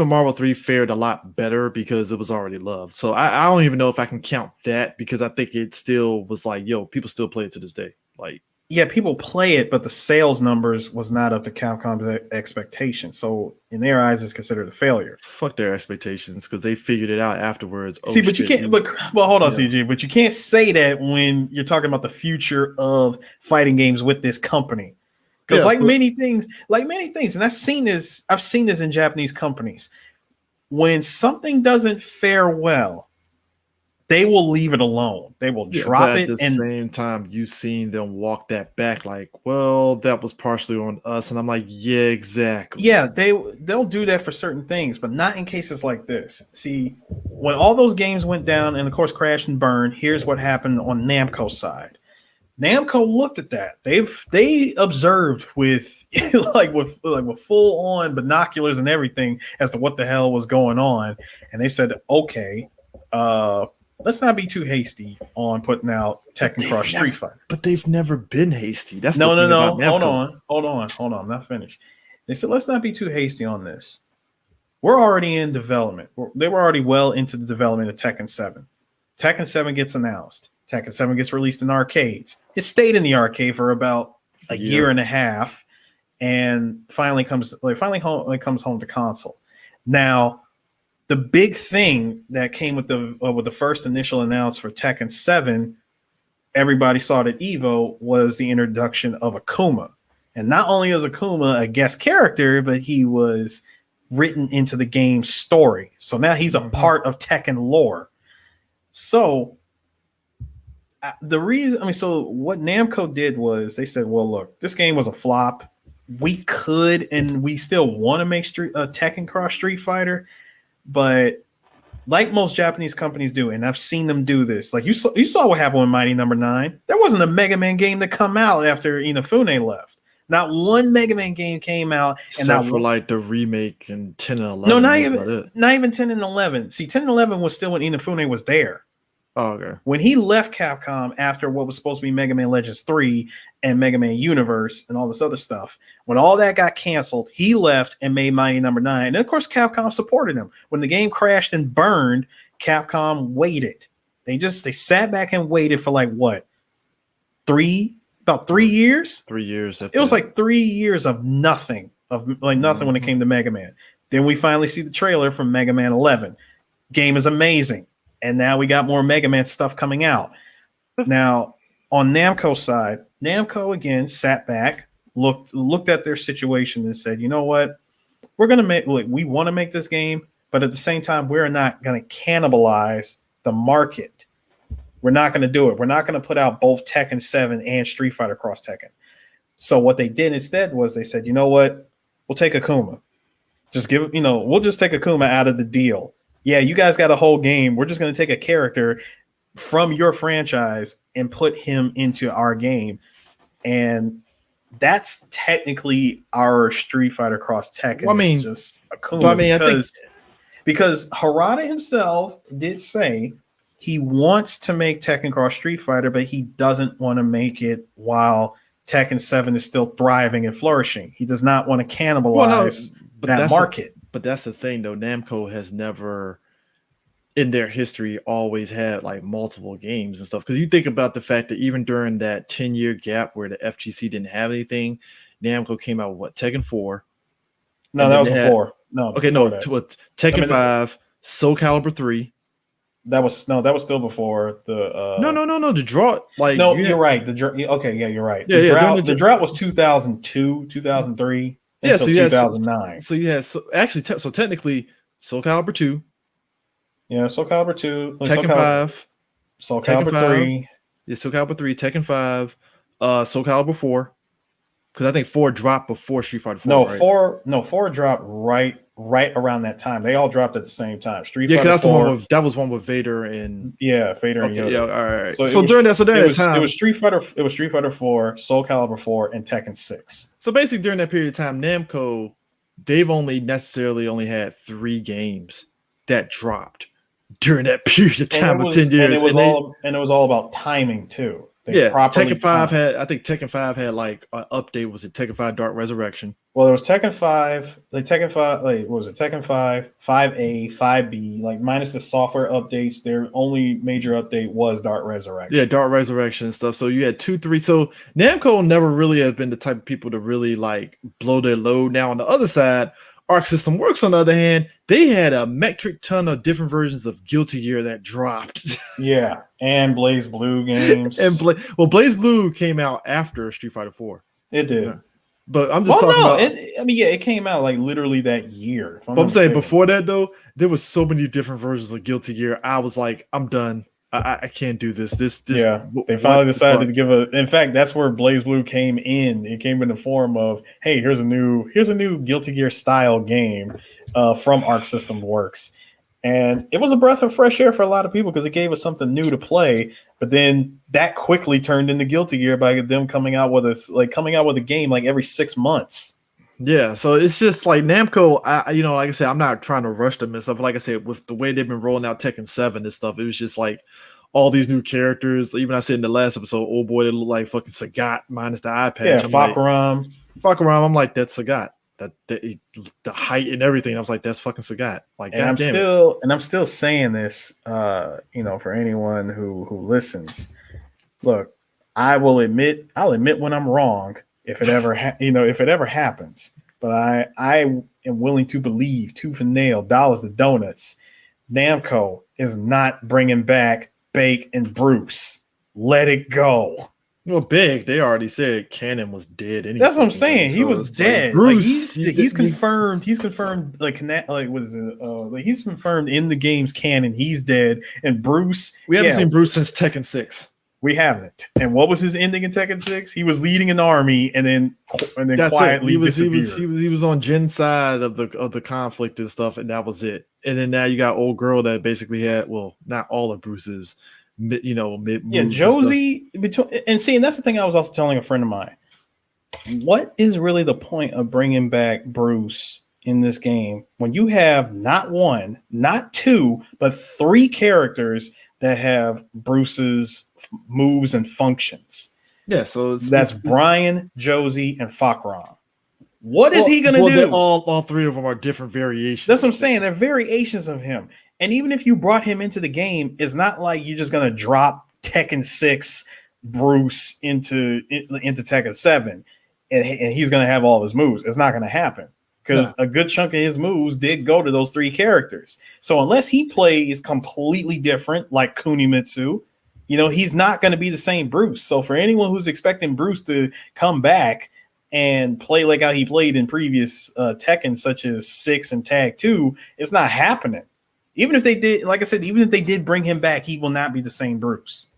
Speaker 1: Marvel 3 fared a lot better because it was already loved. So I don't even know if I can count that, because I think it still was like, yo, people still play it to this day. Like,
Speaker 2: yeah, people play it, but the sales numbers was not up to Capcom's expectations. So in their eyes, it's considered a failure.
Speaker 1: Fuck their expectations, because they figured it out afterwards.
Speaker 2: See, but you can't. But hold on, CG. But you can't say that when you're talking about the future of fighting games with this company. Because many things, and I've seen this in Japanese companies. When something doesn't fare well, they will leave it alone. They will drop it.
Speaker 1: At the same time, you've seen them walk that back, like, well, that was partially on us. And I'm like, yeah, exactly.
Speaker 2: Yeah, they'll do that for certain things, but not in cases like this. See, when all those games went down and of course crashed and burned, here's what happened on Namco's side. Namco looked at that. They observed with with full on binoculars and everything as to what the hell was going on, and they said, okay, let's not be too hasty on putting out Tekken Cross Street Fighter.
Speaker 1: But they've never been hasty. That's
Speaker 2: no. Hold on. I'm not finished. They said, let's not be too hasty on this. We're already in development. They were already well into the development of Tekken 7. Tekken 7 gets announced. Tekken 7 gets released in arcades. It stayed in the arcade for about a year and a half, and finally comes home to console. Now, the big thing that came with the first initial announce for Tekken 7, everybody saw at Evo, was the introduction of Akuma. And not only is Akuma a guest character, but he was written into the game's story. So now he's a part of Tekken lore. So the reason, I mean, so what Namco did was they said, well, look, this game was a flop. We could, and we still want to make Tekken Cross Street Fighter, but like most Japanese companies do, and I've seen them do this. Like you saw what happened with Mighty Number 9. There wasn't a Mega Man game to come out after Inafune left. Not one Mega Man game came out, and
Speaker 1: except for like the remake in 10 and 11.
Speaker 2: No, not even 10 and 11. See, 10 and 11 was still when Inafune was there.
Speaker 1: Oh, okay.
Speaker 2: When he left Capcom after what was supposed to be Mega Man Legends 3 and Mega Man Universe and all this other stuff, when all that got canceled, he left and made Mighty Number 9. And of course, Capcom supported him. When the game crashed and burned, Capcom waited. They sat back and waited for like what? About 3 years?
Speaker 1: 3 years.
Speaker 2: It was like 3 years of nothing, when it came to Mega Man. Then we finally see the trailer from Mega Man 11. Game is amazing. And now we got more Mega Man stuff coming out. Now, on Namco's side, Namco again sat back, looked at their situation and said, you know what? We want to make this game, but at the same time, we're not going to cannibalize the market. We're not going to do it. We're not going to put out both Tekken 7 and Street Fighter Cross Tekken. So what they did instead was they said, you know what? We'll take Akuma. We'll just take Akuma out of the deal. Yeah, you guys got a whole game. We're just going to take a character from your franchise and put him into our game. And that's technically our Street Fighter Cross Tekken.
Speaker 1: Well, I mean,
Speaker 2: just Akuma because Harada himself did say he wants to make Tekken Cross Street Fighter, but he doesn't want to make it while Tekken 7 is still thriving and flourishing. He does not want to cannibalize that market.
Speaker 1: But that's the thing, though. Namco has never, in their history, always had like multiple games and stuff. Because you think about the fact that even during that 10-year gap where the FGC didn't have anything, Namco came out with Tekken 4.
Speaker 2: No, that was before.
Speaker 1: Tekken 5, Soul Calibur 3.
Speaker 2: That was still before the.
Speaker 1: No. The draw,
Speaker 2: you're right. You're right. The drought was 2002, 2003. Until 2009.
Speaker 1: Technically, Soul Calibur 2.
Speaker 2: Yeah, Soul Calibur 2.
Speaker 1: Tekken 5.
Speaker 2: Soul Calibur 3.
Speaker 1: Yeah, Soul Calibur 3, Tekken 5, Soul Calibur 4. Because I think 4 dropped before Street Fighter 4.
Speaker 2: 4 dropped right around that time. They all dropped at the same time. Street Fighter
Speaker 1: that's
Speaker 2: 4.
Speaker 1: That was one with Vader and
Speaker 2: Vader and Yoda.
Speaker 1: Yeah, all right.
Speaker 2: So
Speaker 1: during that time,
Speaker 2: it was Street Fighter 4, Soul Calibur 4, and Tekken 6.
Speaker 1: So basically, during that period of time, Namco, they've only had 3 games that dropped during that period of time of 10 years.
Speaker 2: And it was all about timing too.
Speaker 1: Tekken 5 had like an update. Was it Tekken 5 Dark Resurrection?
Speaker 2: Well, there was Tekken 5, what was it? Tekken 5, 5A, 5B, like minus the software updates, their only major update was Dark Resurrection.
Speaker 1: Yeah, Dark Resurrection and stuff. So you had 2, 3. So Namco never really has been the type of people to really like blow their load. Now on the other side, Arc System Works, on the other hand, they had a metric ton of different versions of Guilty Gear that dropped.
Speaker 2: Yeah, and Blaze Blue games.
Speaker 1: Blaze Blue came out after Street Fighter 4.
Speaker 2: It did.
Speaker 1: Yeah. But I'm just talking about.
Speaker 2: It came out like literally that year.
Speaker 1: I'm saying before that though, there was so many different versions of Guilty Gear. I was like, I'm done. I can't do this.
Speaker 2: They finally decided to give in fact, that's where Blaze Blue came in. It came in the form of, hey, here's a new Guilty Gear style game from Arc System Works. And it was a breath of fresh air for a lot of people because it gave us something new to play. But then that quickly turned into Guilty Gear by them coming out with a game like every 6 months.
Speaker 1: Yeah, so it's just like Namco. Like I said, I'm not trying to rush them and stuff. But like I said, with the way they've been rolling out Tekken 7 and stuff, it was just like all these new characters. Even I said in the last episode, oh boy, they look like fucking Sagat minus the eye patch.
Speaker 2: Yeah, Fakaram.
Speaker 1: I'm like, that's Sagat. The height and everything. I was like, that's fucking Sagat. Like,
Speaker 2: and I'm still saying this, for anyone who listens. Look, I'll admit when I'm wrong if it ever happens. but I am willing to believe tooth and nail, dollars to donuts, Namco is not bringing back Bake and Bruce. Let it go.
Speaker 1: Well, big. They already said Cannon was dead any
Speaker 2: That's what I'm
Speaker 1: fucking way.
Speaker 2: saying. He
Speaker 1: So
Speaker 2: was
Speaker 1: it's like
Speaker 2: dead. Like
Speaker 1: Bruce.
Speaker 2: he's confirmed. He's confirmed. Like what is it? Like he's confirmed in the game's canon. He's dead. And Bruce.
Speaker 1: We haven't seen Bruce since Tekken 6.
Speaker 2: We haven't. And what was his ending in Tekken 6? He was leading an army and then
Speaker 1: That's
Speaker 2: quietly
Speaker 1: disappeared. He was on Jin's side of the conflict and stuff, and that was it. And then now you got old girl that basically had, well, not all of Bruce's mid
Speaker 2: Josie and see, and that's the thing I was also telling a friend of mine. What is really the point of bringing back Bruce in this game when you have not one, not two, but three characters that have Bruce's moves and functions?
Speaker 1: Yeah, so
Speaker 2: that's Brian, Josie, and Fakron. What is he gonna do?
Speaker 1: All three of them are different variations.
Speaker 2: That's what I'm saying. They're variations of him. And even if you brought him into the game, it's not like you're just gonna drop Tekken 6 Bruce into Tekken 7 and he's gonna have all his moves. It's not gonna happen because a good chunk of his moves did go to those three characters. So unless he plays completely different, like Kunimitsu, he's not going to be the same Bruce. So for anyone who's expecting Bruce to come back and play like how he played in previous Tekken, such as 6 and Tag 2, it's not happening. Even if they did, like I said, even if they did bring him back, he will not be the same Bruce.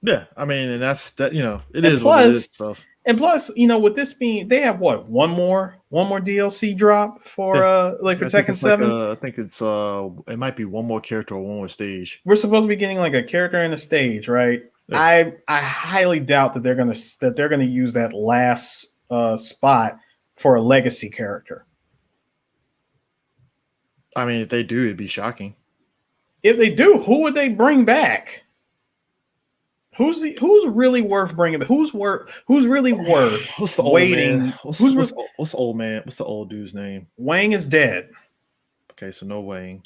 Speaker 1: Yeah, I mean, and that's that. It is what it is. Stuff.
Speaker 2: And plus, with this being, they have what one more DLC drop for for Tekken 7.
Speaker 1: I think it's it might be one more character or one more stage.
Speaker 2: We're supposed to be getting like a character and a stage, right? Yeah. I highly doubt that they're gonna use that last spot for a legacy character.
Speaker 1: I mean, if they do, it'd be shocking.
Speaker 2: If they do, who would they bring back? Who's really worth bringing back? Who's really worth
Speaker 1: what's the
Speaker 2: waiting?
Speaker 1: What's the old man? What's the old dude's name?
Speaker 2: Wang is dead.
Speaker 1: Okay, so no Wang.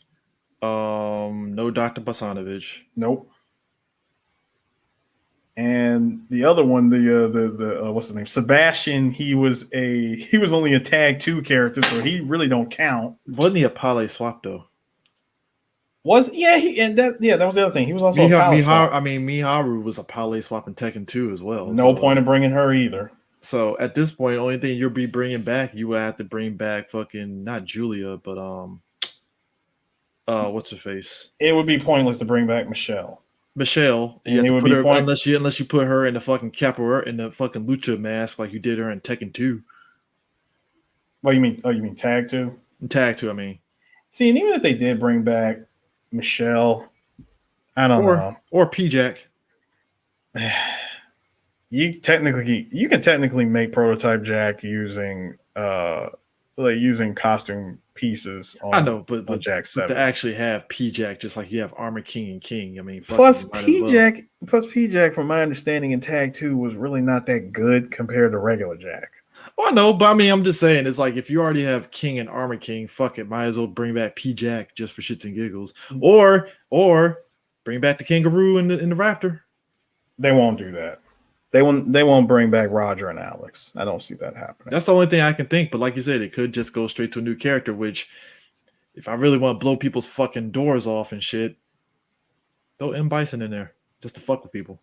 Speaker 1: No Dr. Basanovich.
Speaker 2: Nope. And the other one, the what's his name? Sebastian. He was only a Tag 2 character, so he really don't count.
Speaker 1: Wasn't he a Pale swap though?
Speaker 2: That was the other thing. He was also a Pale swap.
Speaker 1: I mean, Miharu was a Pale swap in Tekken 2 as well.
Speaker 2: No point in bringing her either.
Speaker 1: So at this point, only thing you'll be bringing back, you will have to bring back fucking not Julia, but what's her face?
Speaker 2: It would be pointless to bring back Michelle.
Speaker 1: You have to put her unless you put her in the fucking capoeira in the fucking lucha mask like you did her in Tekken 2.
Speaker 2: What do you mean? Oh, you mean Tag 2?
Speaker 1: Tag 2, I mean.
Speaker 2: See, and even if they did bring back Michelle, I don't know.
Speaker 1: Or P-Jack.
Speaker 2: You can technically make prototype Jack using costume pieces on,
Speaker 1: I know, but
Speaker 2: Jack 7.
Speaker 1: To actually have P-Jack just like you have Armor King and King. I mean,
Speaker 2: plus P-Jack, from my understanding in Tag 2 was really not that good compared to regular Jack.
Speaker 1: Well, I know, but I mean, I'm just saying, it's like if you already have King and Armor King, fuck it, might as well bring back P-Jack just for shits and giggles, or bring back the Kangaroo and the Raptor.
Speaker 2: They won't do that. They won't bring back Roger and Alex. I don't see that happening.
Speaker 1: That's the only thing I can think. But like you said, it could just go straight to a new character. Which, if I really want to blow people's fucking doors off and shit, throw M. Bison in there just to fuck with people.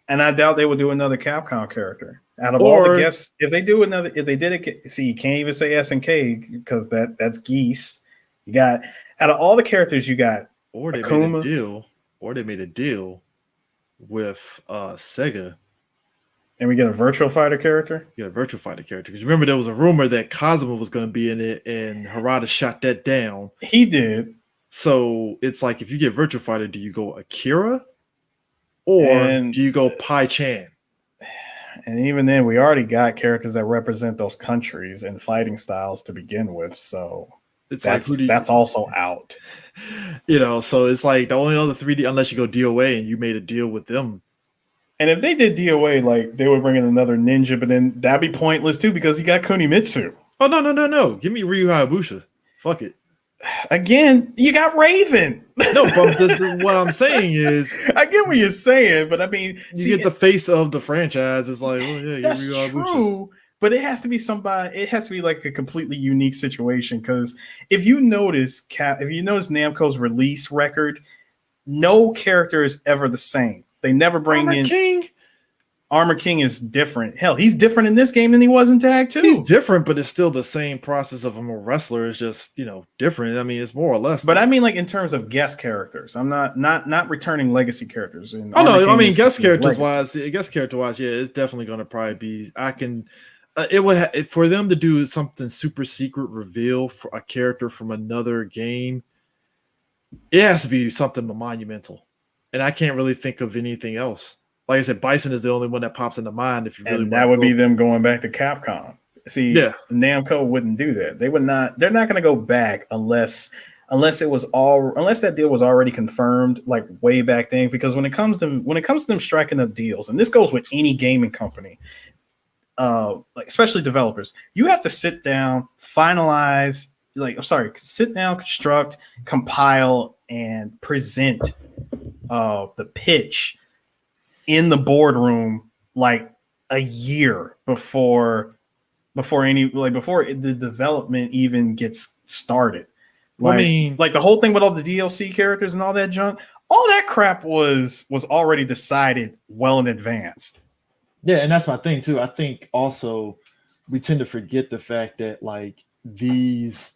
Speaker 2: And I doubt they would do another Capcom character. Out of all the guests, if they did it, see, you can't even say SNK because that's Geese. You got out of all the characters, you got Akuma.
Speaker 1: They made a deal with Sega.
Speaker 2: And we get a Virtual Fighter character?
Speaker 1: Yeah, a Virtual Fighter character. Because remember, there was a rumor that Kazuma was going to be in it, and Harada shot that down.
Speaker 2: He did.
Speaker 1: So it's like, if you get Virtual Fighter, do you go Akira? Or do you go Pai Chan?
Speaker 2: And even then, we already got characters that represent those countries and fighting styles to begin with. So that's also out.
Speaker 1: So it's like the only other 3D, unless you go DOA and you made a deal with them.
Speaker 2: And if they did DOA, like they would bring in another ninja, but then that'd be pointless too because you got Kunimitsu.
Speaker 1: Oh, no. Give me Ryu Hayabusa. Fuck it.
Speaker 2: Again, you got Raven.
Speaker 1: No, but what I'm saying is,
Speaker 2: I get what you're saying, but I mean,
Speaker 1: you get the face of the franchise. It's like, oh yeah,
Speaker 2: that's true. But it has to be somebody. It has to be like a completely unique situation. Because if you notice, Namco's release record, no character is ever the same. They never bring
Speaker 1: Armor
Speaker 2: in
Speaker 1: King.
Speaker 2: Armor King is different. Hell, he's different in this game than he was in Tag
Speaker 1: He's
Speaker 2: 2.
Speaker 1: different, but it's still the same process of him a wrestler. It's just different. I mean, it's more or less.
Speaker 2: But I mean, like in terms of guest characters, I'm not returning legacy characters. And
Speaker 1: Oh no, I mean
Speaker 2: guest character wise,
Speaker 1: yeah, it's definitely going to probably be. I can. It would for them to do something super secret reveal for a character from another game. It has to be something monumental, and I can't really think of anything else. Like I said, Bison is the only one that pops into mind. If you really
Speaker 2: and that would be them going back to Capcom. See,
Speaker 1: yeah,
Speaker 2: Namco wouldn't do that. They would not. They're not going to go back unless that deal was already confirmed, like way back then. Because when it comes to them striking up deals, and this goes with any gaming company, like especially developers, you have to sit down, finalize, sit down, construct, compile, and present the pitch in the boardroom like a year before the development even gets started. Like the whole thing with all the DLC characters and all that junk, all that crap was already decided well in advance.
Speaker 1: Yeah, and that's my thing too. I think also we tend to forget the fact that like these,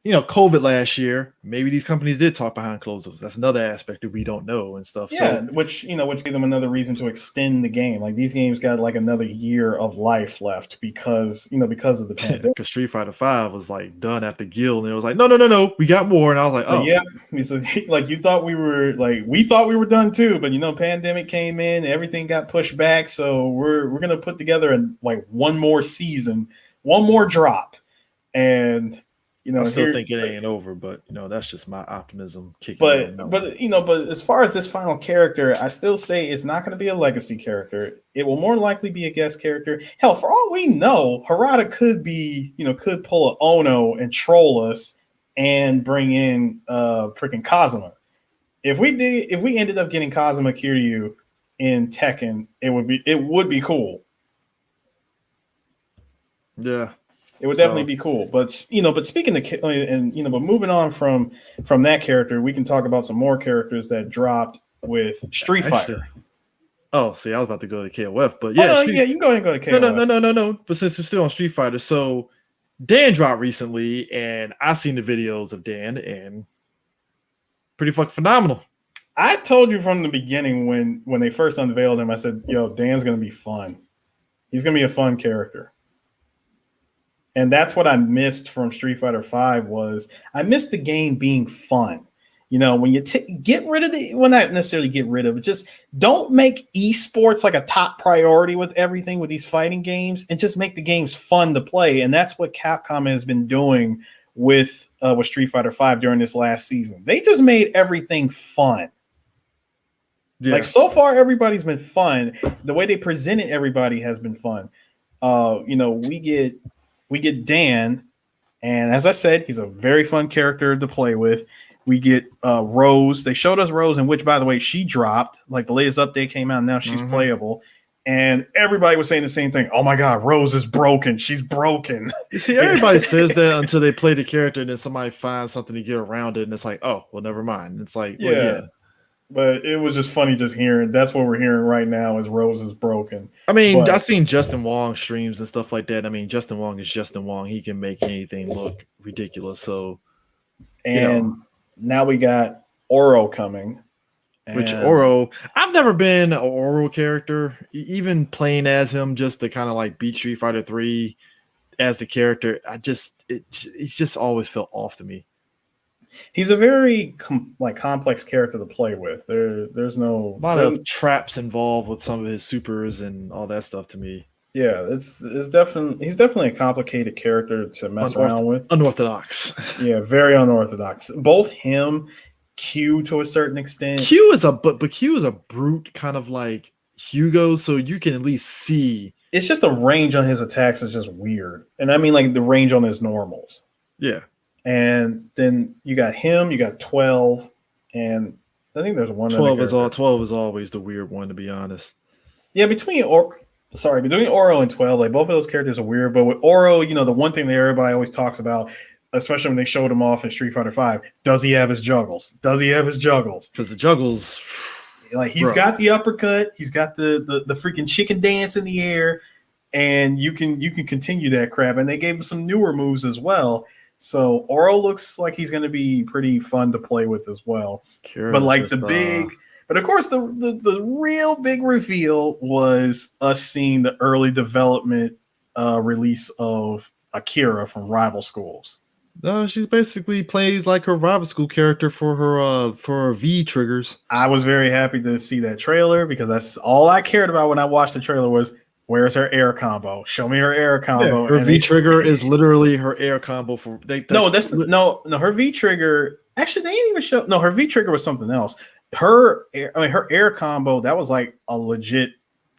Speaker 1: COVID last year, maybe these companies did talk behind closed doors. That's another aspect that we don't know and stuff.
Speaker 2: Yeah,
Speaker 1: so,
Speaker 2: which gave them another reason to extend the game. Like these games got like another year of life left because of the pandemic.
Speaker 1: Because Street Fighter 5 was like done at the guild, and it was like, no, we got more. And I was like, oh
Speaker 2: yeah. So, like you thought we thought we were done too, but pandemic came in, everything got pushed back. So we're gonna put together one more season, one more drop, and.
Speaker 1: I still think it ain't over, but that's just my optimism kicking in.
Speaker 2: But as far as this final character, I still say it's not going to be a legacy character. It will more likely be a guest character. Hell, for all we know, Harada could pull a Ono and troll us and bring in freaking Kazuma. If we ended up getting Kazuma Kiryu in Tekken, it would be cool.
Speaker 1: Yeah.
Speaker 2: It would definitely be cool, but speaking of but moving on from that character, we can talk about some more characters that dropped with Street Fighter.
Speaker 1: Oh, see, I was about to go to KOF, but yeah,
Speaker 2: you can go ahead and go to KOF.
Speaker 1: No. But since we're still on Street Fighter, so Dan dropped recently, and I've seen the videos of Dan, and pretty fucking phenomenal.
Speaker 2: I told you from the beginning when they first unveiled him, I said, "Yo, Dan's gonna be fun. He's gonna be a fun character." And that's what I missed from Street Fighter V was I missed the game being fun. When you get rid of not necessarily get rid of it, just don't make esports like a top priority with everything with these fighting games and just make the games fun to play. And that's what Capcom has been doing with Street Fighter V during this last season. They just made everything fun. Yeah. Like so far, everybody's been fun. The way they presented everybody has been fun. We get Dan, and as I said, he's a very fun character to play with. We get Rose. They showed us Rose, in which, by the way, she dropped. Like the latest update came out, and now she's playable. And everybody was saying the same thing. Oh my God, Rose is broken. She's broken.
Speaker 1: You see, everybody says that until they play the character, and then somebody finds something to get around it, and it's like, oh, well, never mind. It's like, well, yeah.
Speaker 2: But it was just funny just hearing. That's what we're hearing right now is Rose is broken.
Speaker 1: I mean, I've seen Justin Wong streams and stuff like that. I mean, Justin Wong is Justin Wong. He can make anything look ridiculous. So,
Speaker 2: now we got Oro coming.
Speaker 1: Which Oro, I've never been an Oro character. Even playing as him just to kind of like beat Street Fighter 3 as the character, it just always felt off to me.
Speaker 2: He's a very complex character to play with. There's a
Speaker 1: lot of traps involved with some of his supers and all that stuff to me.
Speaker 2: Yeah, he's definitely a complicated character to mess around with.
Speaker 1: Unorthodox.
Speaker 2: Yeah, very unorthodox. Both him, Q to a certain extent.
Speaker 1: Q is a brute kind of like Hugo, so you can at least see.
Speaker 2: It's just the range on his attacks is just weird, and I mean like the range on his normals.
Speaker 1: Yeah.
Speaker 2: And then you got him, you got 12, and I think there's one.
Speaker 1: 12 is always the weird one, to be honest.
Speaker 2: Yeah, between Sorry, between Oro and 12, like both of those characters are weird. But with Oro, the one thing that everybody always talks about, especially when they showed him off in Street Fighter Five, does he have his juggles? Does he have his juggles?
Speaker 1: Because the juggles,
Speaker 2: Like he's
Speaker 1: bro.
Speaker 2: got the uppercut, he's got the freaking chicken dance in the air, and you can continue that crap. And they gave him some newer moves as well. So Oro looks like he's going to be pretty fun to play with as well. But
Speaker 1: Kira's
Speaker 2: like
Speaker 1: just
Speaker 2: but of course the real big reveal was us seeing the early development release of Akira from Rival Schools.
Speaker 1: no, she basically plays like her rival school character for her V triggers.
Speaker 2: I was very happy to see that trailer because that's all I cared about when I watched the trailer was where's her air combo? Show me her air
Speaker 1: Yeah,
Speaker 2: combo.
Speaker 1: her
Speaker 2: And
Speaker 1: V trigger is literally her air combo for
Speaker 2: no, that's no her V trigger. Actually, they didn't even show. No, her V trigger was something else. Her air combo that was like a legit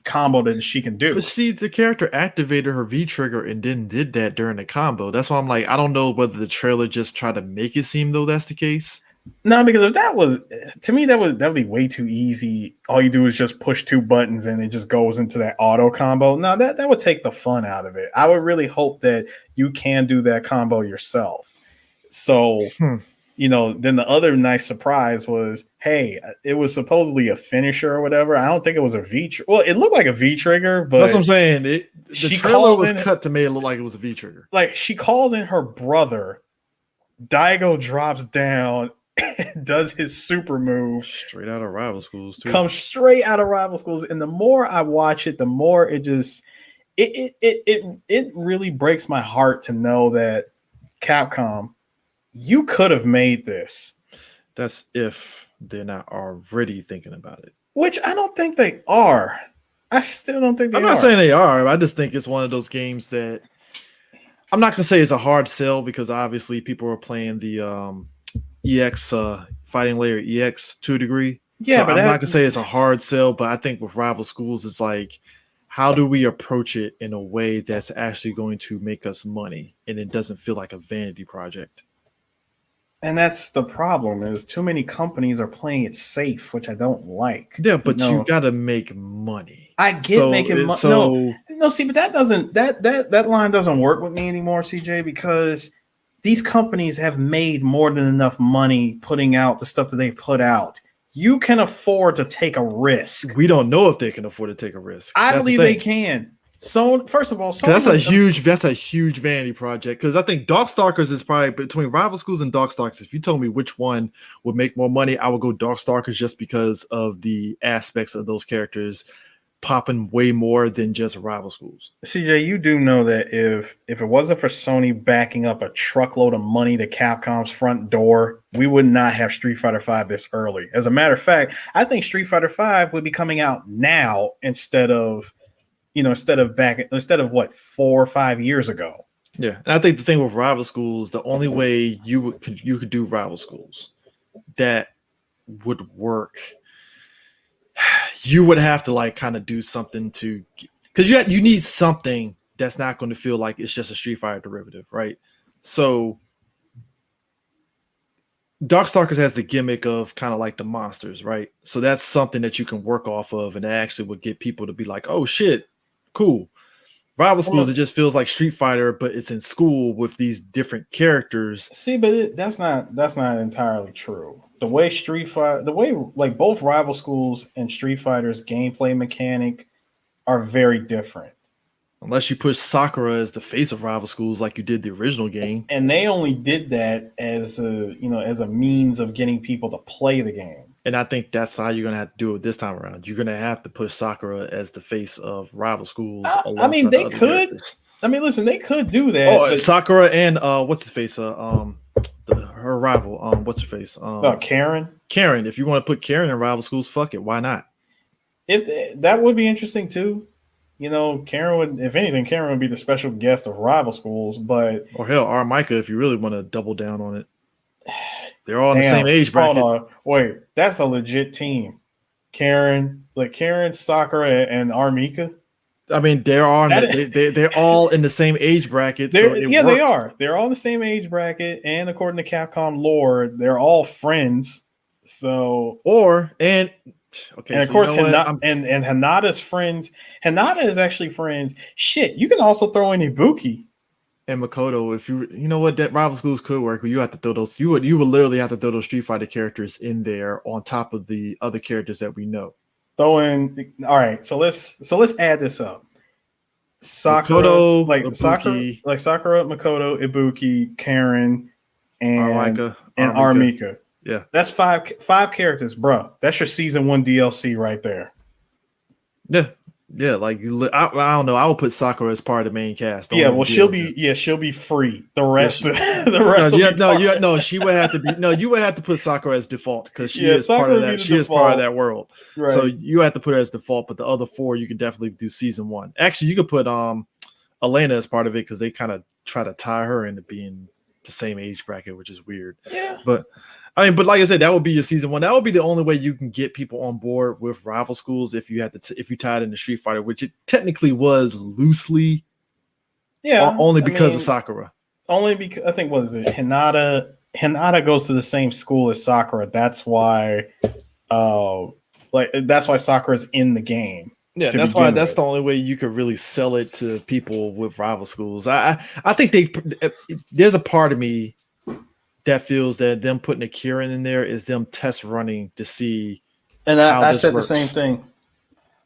Speaker 2: combo that she can do.
Speaker 1: But see, the character activated her V trigger and then did that during the combo. That's why I'm like, I don't know whether the trailer just tried to make it seem though that's the case.
Speaker 2: No, because if that was to me, that would be way too easy. All you do is just push two buttons and it just goes into that auto combo. No, that would take the fun out of it. I would really hope that you can do that combo yourself. So, then the other nice surprise was, hey, it was supposedly a finisher or whatever. I don't think it was a V. Well, it looked like a V trigger, but
Speaker 1: that's what I'm saying. The trailer was cut to make it look like it was a V trigger.
Speaker 2: Like she calls in her brother. Daigo drops down. Does his super move
Speaker 1: straight out of Rival Schools too.
Speaker 2: Comes straight out of Rival Schools, and the more I watch it, the more it just it really breaks my heart to know that Capcom, you could have made this.
Speaker 1: That's if they're not already thinking about it,
Speaker 2: which I don't think they are. I still don't think they are.
Speaker 1: I'm not saying they are. I just think it's one of those games that I'm not gonna say it's a hard sell because obviously people are playing the EX Fighting Layer EX to a degree.
Speaker 2: Yeah,
Speaker 1: so
Speaker 2: but
Speaker 1: I'm not gonna say it's a hard sell, but I think with Rival Schools, it's like, how do we approach it in a way that's actually going to make us money and it doesn't feel like a vanity project?
Speaker 2: And that's the problem is too many companies are playing it safe, which I don't like.
Speaker 1: Yeah, but you gotta make money.
Speaker 2: I get making money. No, see, but that line doesn't work with me anymore, CJ, because these companies have made more than enough money putting out the stuff that they put out. You can afford to take a risk.
Speaker 1: We don't know if they can afford to take a risk.
Speaker 2: I believe they can. So first of all,
Speaker 1: that's a huge vanity project because I think Darkstalkers is probably between Rival Schools and Darkstalkers. If you told me which one would make more money, I would go Darkstalkers just because of the aspects of those characters popping way more than just Rival Schools.
Speaker 2: CJ, you do know that if it wasn't for Sony backing up a truckload of money to Capcom's front door, we would not have Street Fighter V this early. As a matter of fact, I think Street Fighter V would be coming out now instead of what 4 or 5 years ago.
Speaker 1: Yeah, and I think the thing with Rival Schools, the only way you could do Rival Schools that would work, you would have to like kind of do something to, because you need something that's not going to feel like it's just a Street Fighter derivative, right? So Darkstalkers has the gimmick of kind of like the monsters, right? So that's something that you can work off of, and that actually would get people to be like, "Oh shit, cool." Rival Schools, it just feels like Street Fighter, but it's in school with these different characters.
Speaker 2: See, but that's not entirely true. The way like both Rival Schools and Street Fighter's gameplay mechanic are very different.
Speaker 1: Unless you push Sakura as the face of Rival Schools like you did the original game.
Speaker 2: And they only did that as a means of getting people to play the game.
Speaker 1: And I think that's how you're going to have to do it this time around. You're going to have to push Sakura as the face of Rival Schools.
Speaker 2: I mean, they could. Characters. I mean, listen, they could do that.
Speaker 1: Oh, Sakura and what's his face? Her rival. What's her face?
Speaker 2: Karen.
Speaker 1: Karen. If you want to put Karen in Rival Schools, fuck it. Why not?
Speaker 2: If that would be interesting too. Karen would, if anything, Karen would be the special guest of Rival Schools. But
Speaker 1: or hell, Armika, if you really want to double down on it. They're all in the same age bracket.
Speaker 2: Hold on. Wait, that's a legit team. Karen, Sakura, and Armika.
Speaker 1: I mean, they're all in the same age bracket. So
Speaker 2: they are. They're all in the same age bracket, and according to Capcom lore, they're all friends. So,
Speaker 1: and Okay,
Speaker 2: And of
Speaker 1: so you
Speaker 2: course,
Speaker 1: know what?
Speaker 2: And Hanada's friends. Hanada is actually friends. Shit, you can also throw in Ibuki.
Speaker 1: And Makoto, if you know what, that rival schools could work, but you have to throw those. You would literally have to throw those Street Fighter characters in there on top of the other characters that we know.
Speaker 2: Throw in. All right, so let's add this up. Sakura,
Speaker 1: Makoto, Ibuki,
Speaker 2: Sakura, Makoto, Ibuki, Karen, and
Speaker 1: Armika.
Speaker 2: Armika.
Speaker 1: Yeah.
Speaker 2: That's five characters, bro. That's your season 1 DLC right there.
Speaker 1: Yeah, like I don't know. I would put Sakura as part of the main cast.
Speaker 2: Yeah, well, she'll be free. The rest,
Speaker 1: she would have to be. No, you would have to put Sakura as default because she is
Speaker 2: Sakura
Speaker 1: part of that. She is part of that world.
Speaker 2: Right.
Speaker 1: So you have to put her as default. But the other 4, you can definitely do season 1. Actually, you could put Elena as part of it because they kind of try to tie her into being the same age bracket, which is weird.
Speaker 2: Yeah,
Speaker 1: but like I said, that would be your season 1. That would be the only way you can get people on board with rival schools if you had if you tied in the Street Fighter, which it technically was loosely.
Speaker 2: Yeah,
Speaker 1: only because of Sakura.
Speaker 2: Only because I think Hinata goes to the same school as Sakura. That's why, that's why Sakura's in the game.
Speaker 1: Yeah, that's why that's the only way you could really sell it to people with rival schools. I think there's a part of me that feels that them putting Akira in there is them test running to see.
Speaker 2: And I said works. The same thing.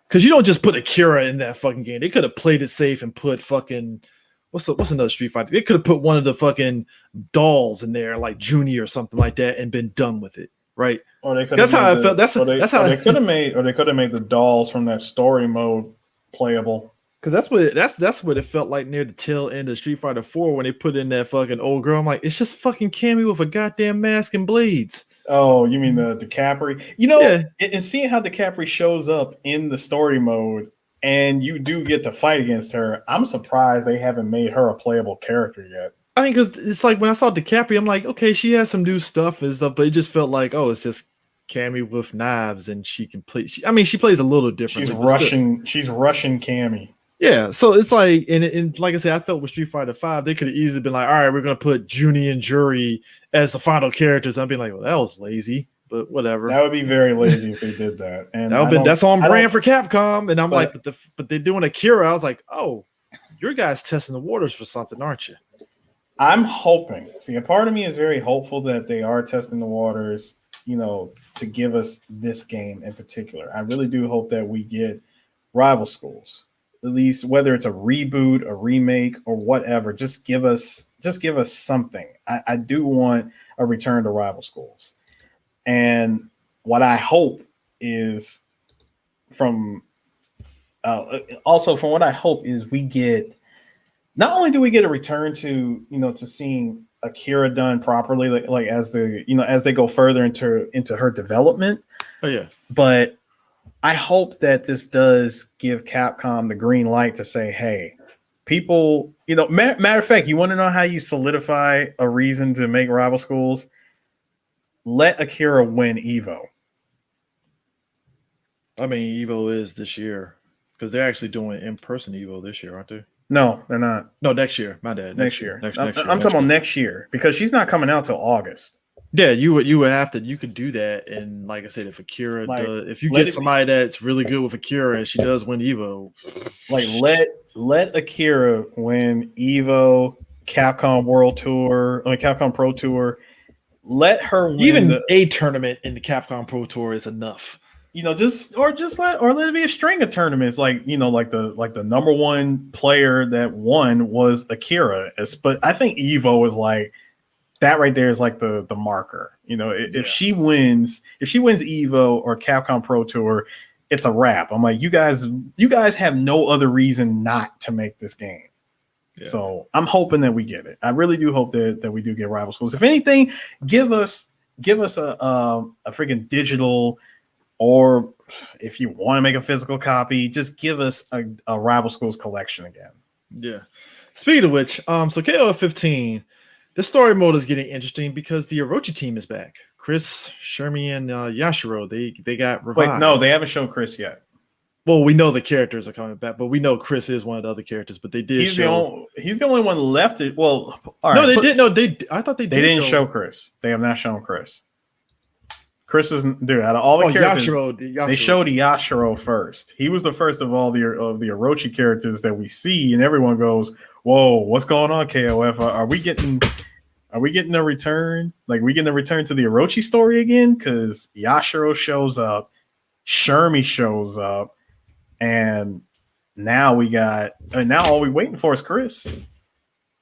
Speaker 1: Because you don't just put Akira in that fucking game. They could have played it safe and put fucking what's another Street Fighter? They could have put one of the fucking dolls in there, like Junie or something like that, and been done with it, right?
Speaker 2: Or they could.
Speaker 1: That's how I felt. That's how
Speaker 2: they could have made. Or they could have made the dolls from that story mode playable.
Speaker 1: Because that's what it felt like near the tail end of Street Fighter 4 when they put in that fucking old girl. I'm like, it's just fucking Cammy with a goddamn mask and blades.
Speaker 2: Oh, you mean the Capri? You know, yeah. And seeing how the Capri shows up in the story mode, and you do get to fight against her, I'm surprised they haven't made her a playable character yet.
Speaker 1: I mean, because it's like when I saw DiCaprio, I'm like, okay, she has some new stuff and stuff, but it just felt like, oh, it's just Cammy with knives, and she can play. She plays a little different.
Speaker 2: She's Russian Cammy.
Speaker 1: Yeah, so it's like, and like I said, I felt with Street Fighter 5, they could have easily been like, all right, we're gonna put Junie and Jury as the final characters. I'd be like, well, that was lazy, but whatever.
Speaker 2: That would be very lazy if they did that. And
Speaker 1: that's on brand for Capcom. And I'm like, but they're doing Akira. I was like, oh, your guys testing the waters for something, aren't you?
Speaker 2: I'm hoping. See, a part of me is very hopeful that they are testing the waters, to give us this game in particular. I really do hope that we get rival schools. At least whether it's a reboot, a remake, or whatever, just give us something. I do want a return to rival schools. And what I hope is from what I hope is we get, not only do we get a return to, to seeing Akira done properly, like as they go further into her development.
Speaker 1: Oh yeah.
Speaker 2: But I hope that this does give Capcom the green light to say, hey, people, matter of fact, you want to know how you solidify a reason to make rival schools? Let Akira win Evo.
Speaker 1: I mean, Evo is this year because they're actually doing in-person Evo this year, aren't they?
Speaker 2: No, they're not.
Speaker 1: No, next year. My dad.
Speaker 2: Next year. I'm talking about next year because she's not coming out till August.
Speaker 1: Yeah, you would have to. You could do that, and like I said, if Akira does, if you get somebody that's really good with Akira and she does win Evo,
Speaker 2: like let Akira win Evo, Capcom World Tour, Capcom Pro Tour. Let her win.
Speaker 1: Even a tournament in the Capcom Pro Tour is enough.
Speaker 2: Let it be a string of tournaments. Like the number one player that won was Akira. But I think Evo is like. That right there is like the marker. If she wins Evo or Capcom Pro Tour, it's a wrap. I'm like, you guys have no other reason not to make this game. Yeah. So I'm hoping that we get it. I really do hope that we do get rival schools. If anything, give us a freaking digital, or if you want to make a physical copy, just give us a rival schools collection again.
Speaker 1: Yeah. Speaking of which, so KOF 15. The story mode is getting interesting because the Orochi team is back. Chris, Shermie, and Yashiro, they got revived.
Speaker 2: Wait, no, they haven't shown Chris yet.
Speaker 1: Well, we know the characters are coming back, but we know Chris is one of the other characters. But they did
Speaker 2: he's the only one left. I thought they
Speaker 1: didn't
Speaker 2: show Chris. They have not shown Chris. Chris is dude. Out of all the characters,
Speaker 1: Yashiro.
Speaker 2: they showed Yashiro first. He was the first of all the Orochi characters that we see, and everyone goes, "Whoa, what's going on, KOF? Are we getting a return? Like we getting a return to the Orochi story again? Because Yashiro shows up, Shermie shows up, and now all we're waiting for is Chris."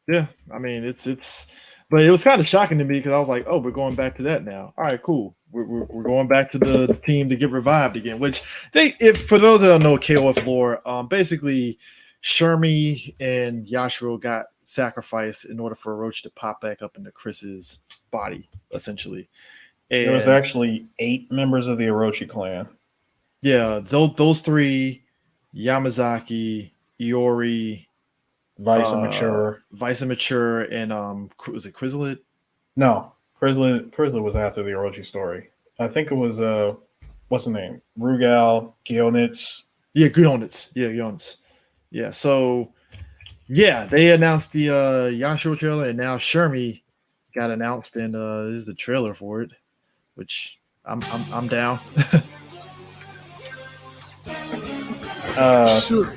Speaker 1: Yeah, I mean it's, but it was kind of shocking to me because I was like, oh, we're going back to that now. All right, cool. We're going back to the team to get revived again. Which if for those that don't know KOF lore, basically Shermie and Yashiro got sacrificed in order for Orochi to pop back up into Chris's body, essentially. And
Speaker 2: there was actually 8 members of the Orochi clan.
Speaker 1: Yeah, those 3, Yamazaki, Iori,
Speaker 2: Vice Immature, and
Speaker 1: was it Chrysalid?
Speaker 2: No, Chrysalid was after the Orochi story. I think it was what's the name? Rugal, Gionitz.
Speaker 1: Yeah, Gionitz. Yeah, so yeah, they announced the Yashiro trailer, and now Shermie got announced, and this is the trailer for it, which I'm down.
Speaker 2: Sure.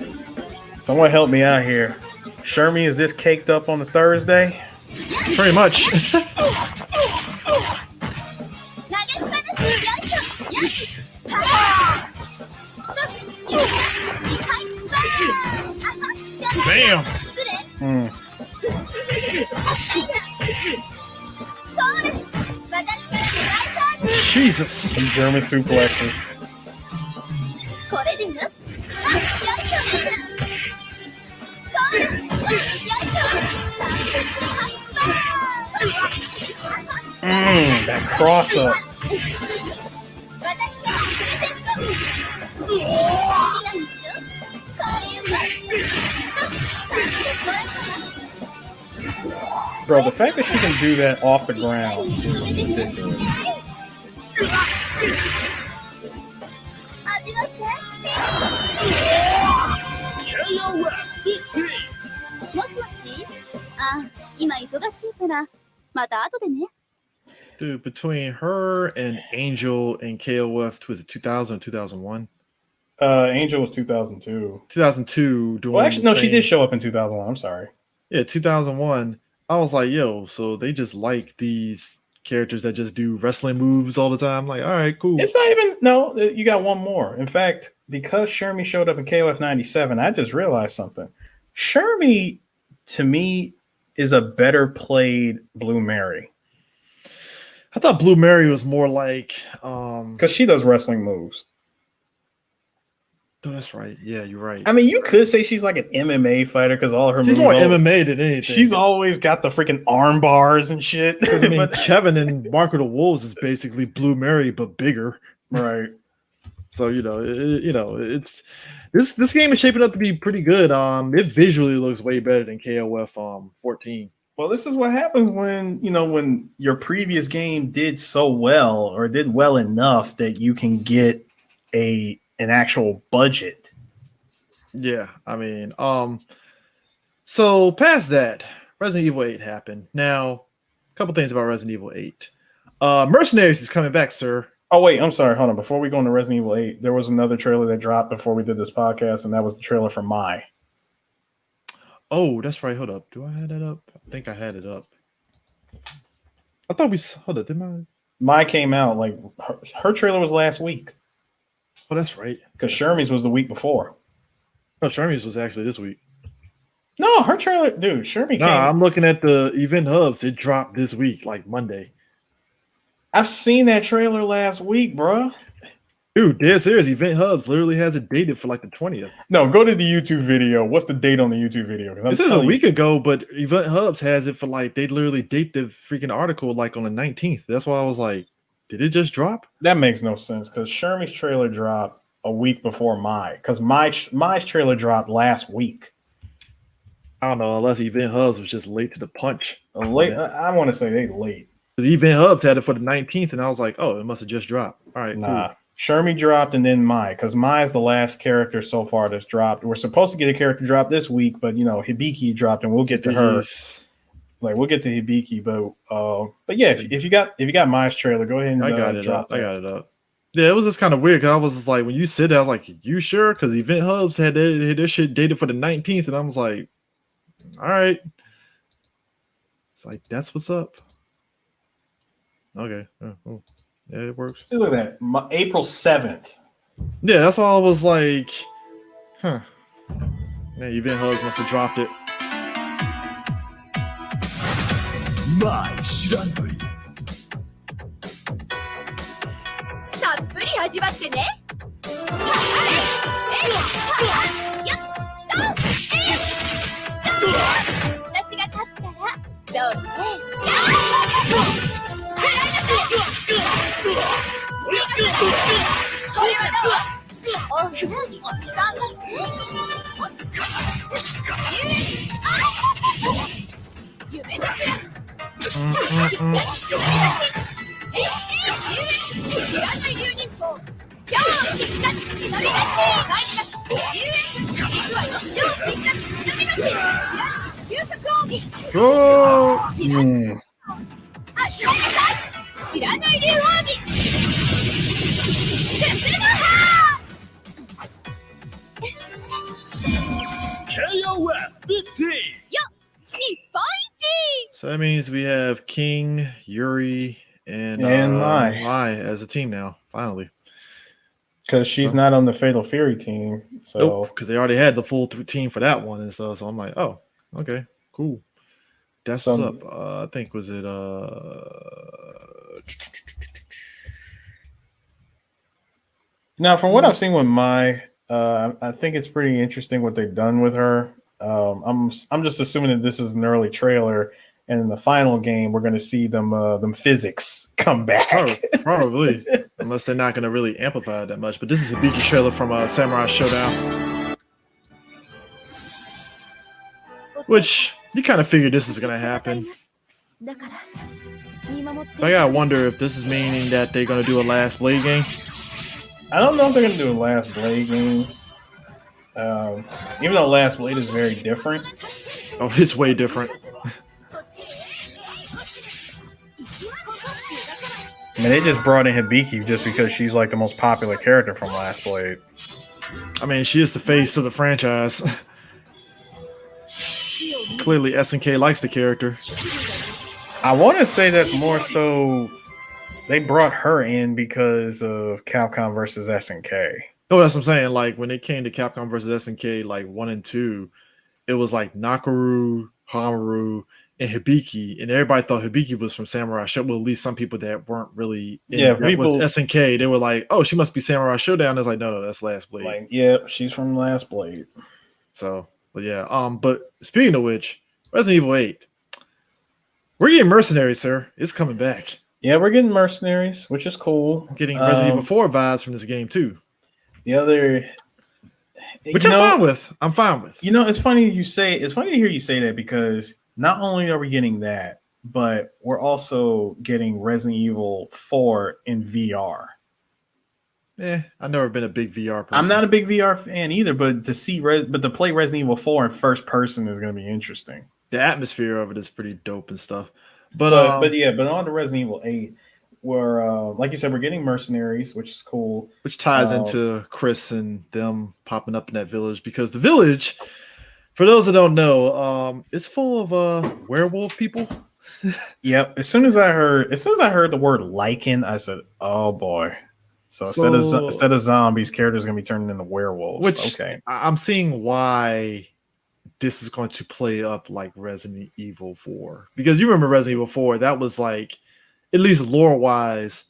Speaker 2: Someone help me out here. Shermie, is this caked up on a Thursday?
Speaker 1: Pretty much. Bam. Jesus.
Speaker 2: Some German suplexes. That cross up. Bro, the fact that she can do that off the ground is ridiculous.
Speaker 1: Dude, between her and Angel and KOF, was it 2000 or 2001?
Speaker 2: Angel was 2002.
Speaker 1: 2002.
Speaker 2: Well, actually, no, she did show up in 2001. I'm sorry.
Speaker 1: Yeah, 2001. I was like, yo, so they just like these characters that just do wrestling moves all the time. Like, all right, cool.
Speaker 2: It's not even, no, you got one more. In fact, because Shermie showed up in KOF 97, I just realized something. Shermie, to me, is a better played Blue Mary.
Speaker 1: I thought Blue Mary was more like
Speaker 2: because she does wrestling moves.
Speaker 1: Oh, that's right. Yeah, you're right.
Speaker 2: I mean, you could say she's like an MMA fighter because all her
Speaker 1: moves. She's more MMA than anything.
Speaker 2: She's always got the freaking arm bars and shit.
Speaker 1: I mean, Kevin and Marco the Wolves is basically Blue Mary but bigger,
Speaker 2: right?
Speaker 1: So it's this game is shaping up to be pretty good. It visually looks way better than KOF 14.
Speaker 2: Well, this is what happens when your previous game did so well or did well enough that you can get an actual budget.
Speaker 1: Yeah, I mean, so past that, Resident Evil 8 happened. Now, a couple things about Resident Evil 8. Mercenaries is coming back, sir.
Speaker 2: Oh, wait, I'm sorry. Hold on. Before we go into Resident Evil 8, there was another trailer that dropped before we did this podcast, and that was the trailer for Mai.
Speaker 1: Oh, that's right. Hold up. Do I have that up? I think I had it up. I thought hold up. Did
Speaker 2: Mai came out like her trailer was last week.
Speaker 1: Oh, that's right.
Speaker 2: Because Shermie's was the week before.
Speaker 1: No, Shermie's was actually this week.
Speaker 2: No, her trailer, dude. Shermie.
Speaker 1: No, I'm looking at the event hubs. It dropped this week, like Monday.
Speaker 2: I've seen that trailer last week, bro.
Speaker 1: Dude, dead serious. Event Hubs literally has it dated for like the 20th.
Speaker 2: No, go to the YouTube video. What's the date on the YouTube video?
Speaker 1: This is a week ago, but Event Hubs has it for like, they literally date the freaking article like on the 19th. That's why I was like, did it just drop?
Speaker 2: That makes no sense because Shermie's trailer dropped a week before Mai. Because Mai's trailer dropped last week.
Speaker 1: I don't know, unless Event Hubs was just late to the punch.
Speaker 2: Late? I want to say they late.
Speaker 1: The Event Hubs had it for the 19th, and I was like, oh, it must have just dropped. All right,
Speaker 2: nah.
Speaker 1: Cool.
Speaker 2: Shermie dropped and then Mai, because Mai is the last character so far that's dropped. We're supposed to get a character drop this week, but Hibiki dropped, and we'll get to her. Like we'll get to Hibiki, but yeah, if you got Mai's trailer, go ahead and
Speaker 1: I got it up.
Speaker 2: drop
Speaker 1: I
Speaker 2: that.
Speaker 1: got it up. Yeah, it was just kind of weird because I was just like, when you said that, I was like, you sure? Because Event Hubs had their shit dated for the 19th, and I was like, all right. It's like, that's what's up. Okay. Oh. Yeah, it works.
Speaker 2: See, look at that, April 7th.
Speaker 1: Yeah, that's why I was like, huh. Yeah, Event Hubs must have dropped it.
Speaker 3: まあ知らんとり
Speaker 4: たっぷり味わってね。私が勝ったらそうね。これはどう？おう、頑張って。夢だけ。知らない流人法。超必殺血のみがち。行くわよ。超必殺血のみがち。究極奥義。知らない。あ、知らない。知らない竜奥義。鉄の歯。
Speaker 3: KOF 15
Speaker 4: よ、日本一。
Speaker 1: So that means we have King, Yuri, and Mai as a team now, finally.
Speaker 2: Because she's not on the Fatal Fury team. So
Speaker 1: Nope, because they already had the full team for that one and stuff. So I'm like, oh, okay, cool. That's what's up. I think was it
Speaker 2: now from what I've seen with Mai, I think it's pretty interesting what they've done with her. I'm just assuming that this is an early trailer, and in the final game we're going to see them physics come back.
Speaker 1: Probably, unless they're not going to really amplify it that much. But this is a Hibiki trailer from Samurai Showdown, which you kind of figured this is going to happen. I gotta wonder if this is meaning that they're going to do a Last Blade game.
Speaker 2: I don't know if they're going to do a Last Blade game. Even though Last Blade is very different.
Speaker 1: Oh, it's way different.
Speaker 2: I mean, they just brought in Hibiki just because she's like the most popular character from Last Blade.
Speaker 1: I mean, she is the face of the franchise. Clearly, SNK likes the character.
Speaker 2: I want to say that's more so they brought her in because of Capcom versus SNK.
Speaker 1: No, that's what I'm saying. Like when it came to Capcom versus SNK, like 1 and 2, it was like Nakaru, Hamaru, and Hibiki, and everybody thought Hibiki was from Samurai Show. Well, at least some people that weren't really
Speaker 2: people
Speaker 1: with SNK, they were like, "Oh, she must be Samurai Showdown." It's like, no, that's Last Blade.
Speaker 2: Like, yeah, she's from Last Blade.
Speaker 1: So, but yeah. But speaking of which, Resident Evil 8, we're getting Mercenaries, sir. It's coming back.
Speaker 2: Yeah, we're getting Mercenaries, which is cool.
Speaker 1: I'm getting Resident Evil 4 vibes from this game too.
Speaker 2: The other,
Speaker 1: which I'm fine with.
Speaker 2: You know, it's funny you say. It's funny to hear you say that because not only are we getting that, but we're also getting Resident Evil 4 in VR.
Speaker 1: I've never been a big VR person.
Speaker 2: I'm not a big VR fan either, but to play Resident Evil 4 in first person is going to be interesting.
Speaker 1: The atmosphere of it is pretty dope and stuff. But
Speaker 2: on to Resident Evil 8, where like you said, we're getting Mercenaries, which is cool.
Speaker 1: Which ties into Chris and them popping up in that village, because the village, for those that don't know, it's full of werewolf people.
Speaker 2: Yep. As soon as I heard the word lichen, I said, "Oh boy." So instead of zombies, characters are gonna be turning into werewolves.
Speaker 1: Which,
Speaker 2: okay,
Speaker 1: I'm seeing why this is going to play up like Resident Evil 4, because you remember Resident Evil 4, that was like, at least lore wise,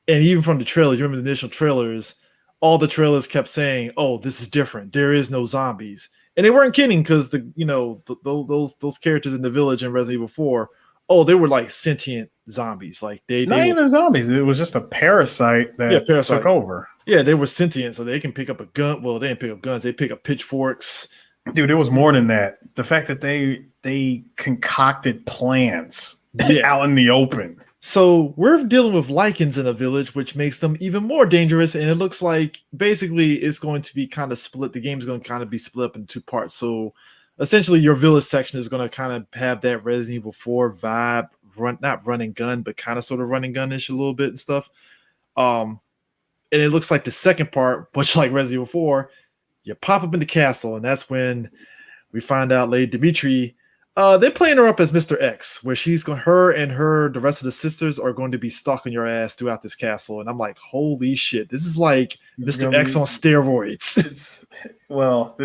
Speaker 1: and even from the trailers, you remember the initial trailers, all the trailers kept saying, "Oh, this is different. There is no zombies," and they weren't kidding, because those characters in the village in Resident Evil 4, they were like sentient zombies. Like they
Speaker 2: even zombies. It was just a parasite that took over.
Speaker 1: Yeah, they were sentient, so they can pick up a gun. Well, they didn't pick up guns. They pick up pitchforks.
Speaker 2: Dude, it was more than that. The fact that they concocted plants out in the open.
Speaker 1: So we're dealing with lichens in a village, which makes them even more dangerous. And it looks like basically it's going to be kind of split. The game's going to kind of be split up in two parts. So essentially your village section is going to kind of have that Resident Evil 4 vibe, not run and gun, but kind of sort of run and gun-ish a little bit and stuff. And it looks like the second part, much like Resident Evil 4, you pop up in the castle, and that's when we find out Lady Dimitri, they're playing her up as Mr. X, where her and the rest of the sisters are going to be stalking your ass throughout this castle. And I'm like, holy shit, this is like Mr. X on steroids.
Speaker 2: This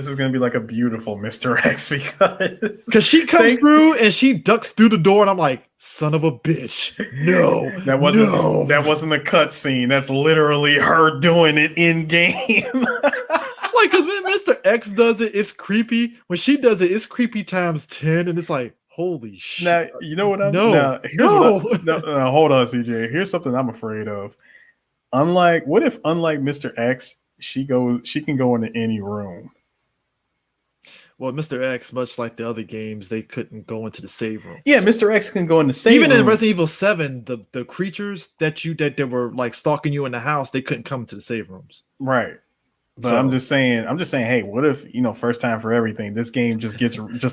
Speaker 2: is going to be like a beautiful Mr. X
Speaker 1: because she comes through and she ducks through the door, and I'm like, son of a bitch, no,
Speaker 2: that wasn't a cutscene. That's literally her doing it in game.
Speaker 1: Like, because when Mr. X does it, it's creepy. When she does it, it's creepy times 10, and it's like, holy shit.
Speaker 2: Now, you know what I'm...
Speaker 1: No.
Speaker 2: Hold on, CJ. Here's something I'm afraid of. What if, unlike Mr. X, she can go into any room?
Speaker 1: Well, Mr. X, much like the other games, they couldn't go into the save room.
Speaker 2: Yeah, Mr. X can go into save
Speaker 1: Even
Speaker 2: rooms.
Speaker 1: in Resident Evil 7, the creatures that were like stalking you in the house, they couldn't come to the save rooms.
Speaker 2: Right. But I'm just saying, hey, what if, first time for everything, this game just